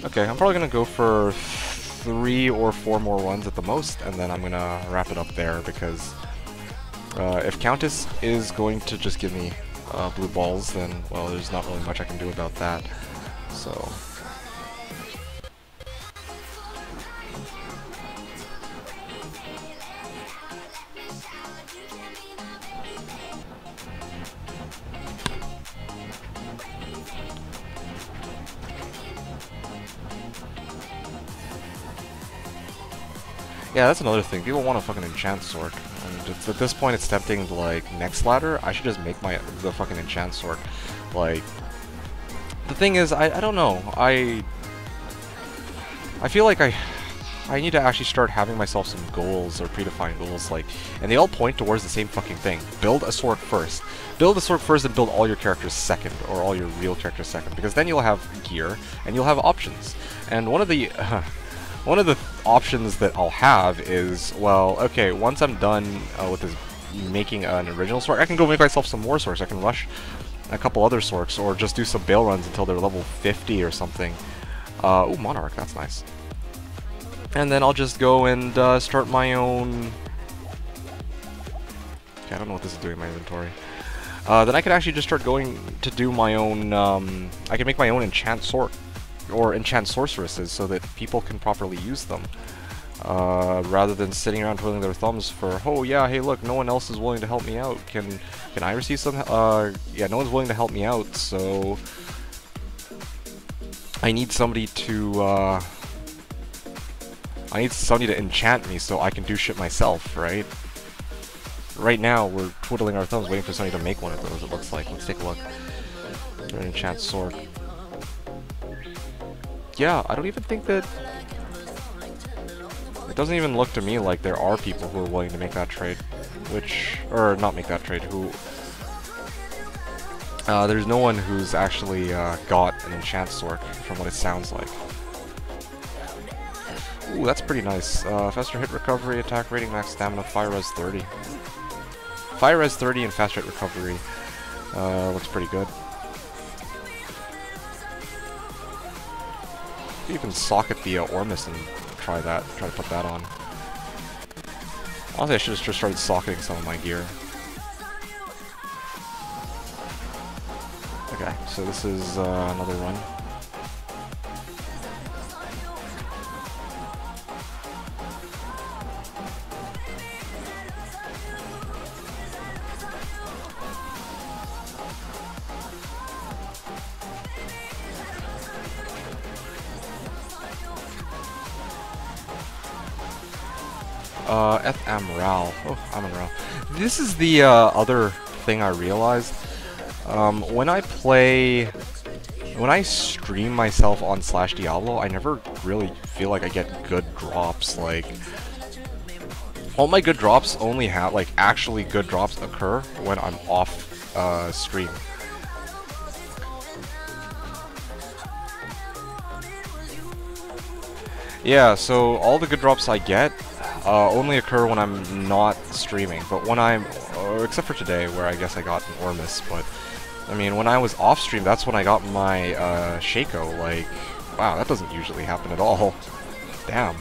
Okay, I'm probably gonna go for 3 or 4 more runs at the most, and then I'm gonna wrap it up there, because if Countess is going to just give me blue balls, then, well, there's not really much I can do about that. So... yeah, that's another thing. People want a fucking enchant sword. And at this point, it's tempting to, like, next ladder, I should just make the fucking enchant sword. Like, the thing is, I don't know. I feel like I need to actually start having myself some goals, or predefined goals, like, and they all point towards the same fucking thing. Build a sword first. Build a sword first and build all your characters second, or all your real characters second, because then you'll have gear, and you'll have options. And one of the options that I'll have is, well, okay, once I'm done with making an original sword, I can go make myself some more swords. I can rush a couple other swords, or just do some bail runs until they're level 50 or something. Ooh, Monarch, that's nice. And then I'll just go and start my own... okay, I don't know what this is doing in my inventory. Then I could actually just start going to do my own... I can make my own enchant sword, or enchant sorceresses, so that people can properly use them. Rather than sitting around twiddling their thumbs for, oh yeah, hey look, no one else is willing to help me out. Can I receive some? Yeah, no one's willing to help me out, so I need somebody to enchant me so I can do shit myself, right? Right now, we're twiddling our thumbs waiting for somebody to make one of those, it looks like. Let's take a look. An enchant sword. Yeah, I don't even think that... it doesn't even look to me like there are people who are willing to make that trade. Or not make that trade, who... there's no one who's actually got an enchant sword, from what it sounds like. Ooh, that's pretty nice. Faster hit recovery, attack rating, max stamina, fire res 30. Fire res 30 and fast hit recovery looks pretty good. Even socket the Ormus and try to put that on. Honestly, I should have just started socketing some of my gear. Okay, so this is another run. Amral. Oh, Amral. This is the other thing I realized. When I stream myself on /Diablo, I never really feel like I get good drops. Like, all my good drops only have, like, actually good drops occur when I'm off stream. Yeah, so all the good drops I get only occur when I'm not streaming, but when I'm, except for today, where I guess I got an Ormus, but, I mean, when I was off stream, that's when I got my Shaco. Like, wow, that doesn't usually happen at all. Damn.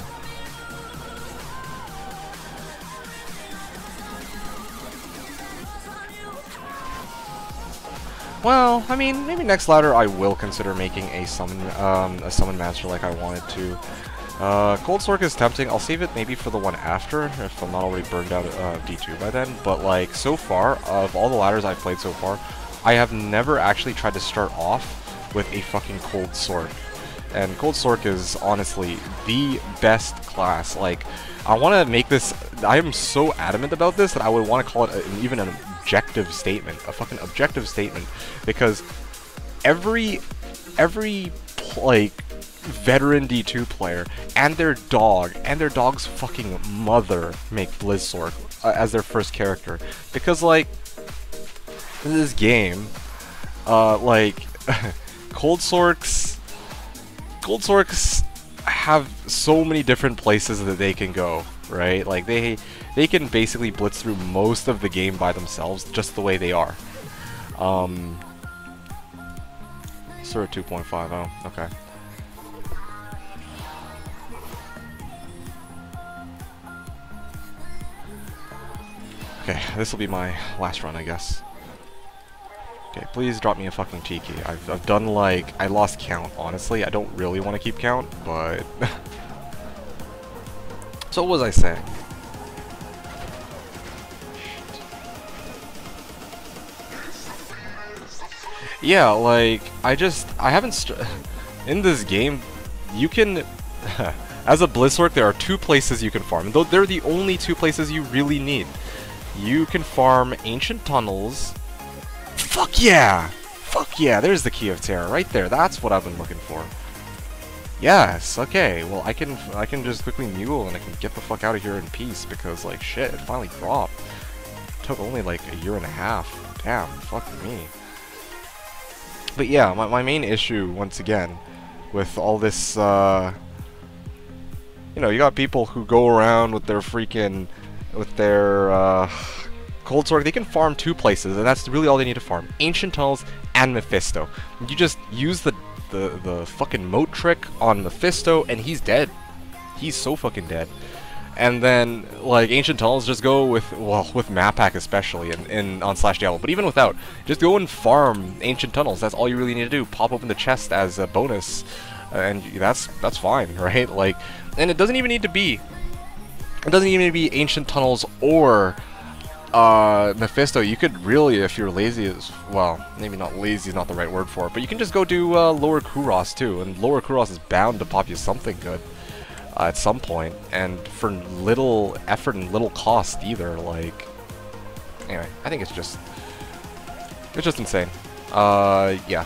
Well, I mean, maybe next ladder I will consider making a summon master like I wanted to. Cold Sork is tempting. I'll save it maybe for the one after, if I'm not already burned out of D2 by then. But, like, so far, of all the ladders I've played so far, I have never actually tried to start off with a fucking Cold Sork. And Cold Sork is, honestly, the best class. Like, I want to make this... I am so adamant about this that I would want to call it even an objective statement. A fucking objective statement. Because every like, veteran D2 player and their dog's fucking mother make Blizzsork as their first character. Because, like, in this game, like, Cold Sorks have so many different places that they can go, right? Like, they can basically blitz through most of the game by themselves, just the way they are. Sort of 2.5, oh, okay. Okay, this will be my last run, I guess. Okay, please drop me a fucking Tiki. I've done, like, I lost count, honestly. I don't really want to keep count, but... So what was I saying? Yeah, like, I haven't in this game, you can... As a Blizzard, there are two places you can farm, though they're the only two places you really need. You can farm Ancient Tunnels. Fuck yeah! Fuck yeah, there's the Key of Terror right there. That's what I've been looking for. Yes, okay. Well, I can just quickly mule and I can get the fuck out of here in peace because, like, shit, it finally dropped. It took only like a year and a half. Damn, fuck me. But yeah, my main issue, once again, with all this, you know, you got people who go around with their freaking, with their, Cold Sword, they can farm two places, and that's really all they need to farm. Ancient Tunnels and Mephisto. You just use the fucking moat trick on Mephisto, and he's dead. He's so fucking dead. And then, like, Ancient Tunnels just go with, well, with map pack especially, on Slash Diablo. But even without, just go and farm Ancient Tunnels. That's all you really need to do. Pop open the chest as a bonus, and that's fine, right? Like, and it doesn't even need to be Ancient Tunnels or Mephisto. You could really, if you're lazy as well, maybe not lazy is not the right word for it, but you can just go do Lower Kuros too, and Lower Kuros is bound to pop you something good at some point, and for little effort and little cost either. Like, anyway, I think it's just insane. Yeah.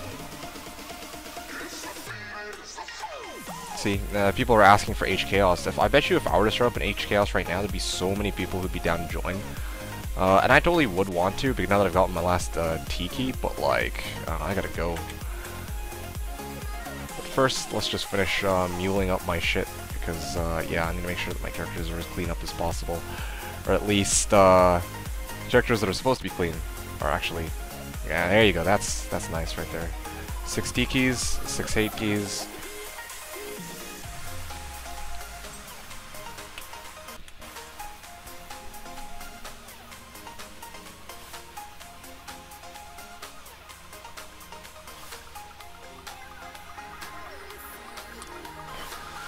See, people are asking for H Chaos. I bet you if I were to start up an H Chaos right now, there'd be so many people who'd be down to join. And I totally would want to, because now that I've gotten my last Tiki, but like, I gotta go. But first, let's just finish muling up my shit, because yeah, I need to make sure that my characters are as clean up as possible. Or at least, characters that are supposed to be clean are actually... Yeah, there you go, that's nice right there. 6 Tikis, 6 Hatekis.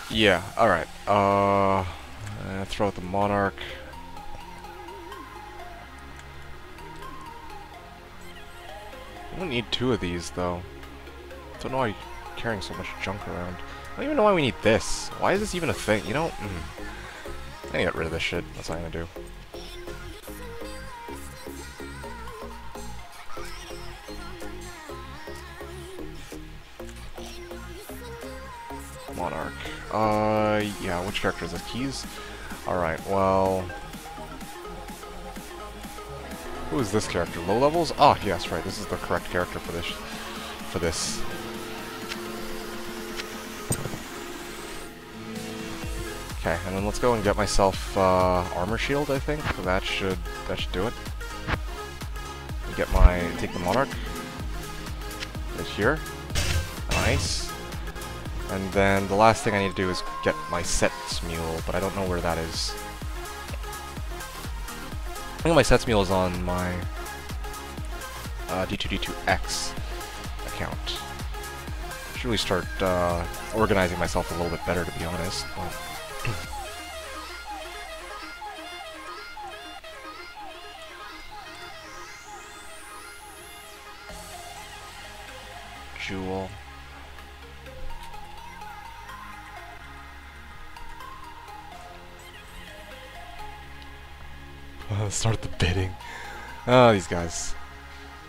Yeah, alright. Throw out the Monarch. I don't need 2 of these, though. Don't know why you're carrying so much junk around. I don't even know why we need this. Why is this even a thing? You know, I'm gonna get rid of this shit. That's what I'm gonna do. Monarch. Yeah, which character is this? Keys? Alright, well... Who is this character? Low levels? Oh, yes, right. This is the correct character for this. Okay, and then let's go and get myself armor shield, I think. That should do it. Take the Monarch. Right here. Nice. And then the last thing I need to do is get my Sets Mule, but I don't know where that is. I think my Sets Mule is on my D2D2X account. I should really start organizing myself a little bit better, to be honest. Jewel. Start the bidding. Oh, these guys.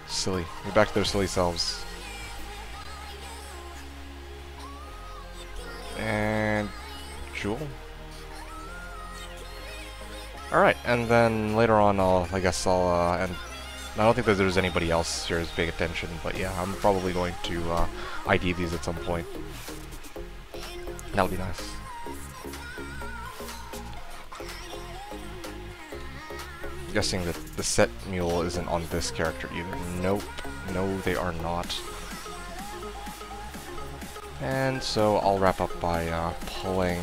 Silly. Get back to their silly selves. And... Jewel? Alright, and then later on I guess I'll end I don't think that there's anybody else here who's paying attention, but yeah, I'm probably going to ID these at some point. That'll be nice. I'm guessing that the set mule isn't on this character either. Nope. No, they are not. And so I'll wrap up by pulling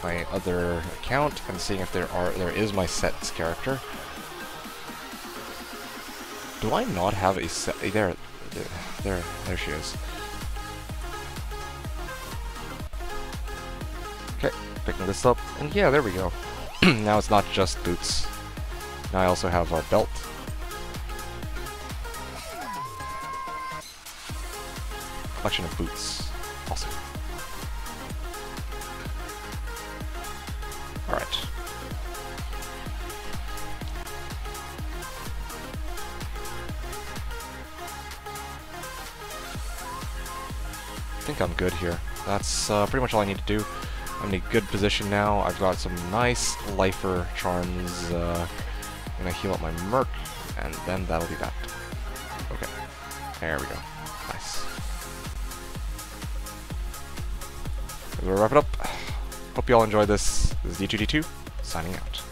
my other account and seeing if there is my sets character. Do I not have a set? There she is. Okay, picking this up, and yeah, there we go. Now it's not just boots. Now I also have a belt. Collection of boots. Awesome. Alright. I think I'm good here. That's pretty much all I need to do. I'm in a good position now. I've got some nice lifer charms. I'm gonna heal up my merc, and then that'll be that. Okay. There we go. Nice. We'll wrap it up. Hope you all enjoyed this. This is D2D2, signing out.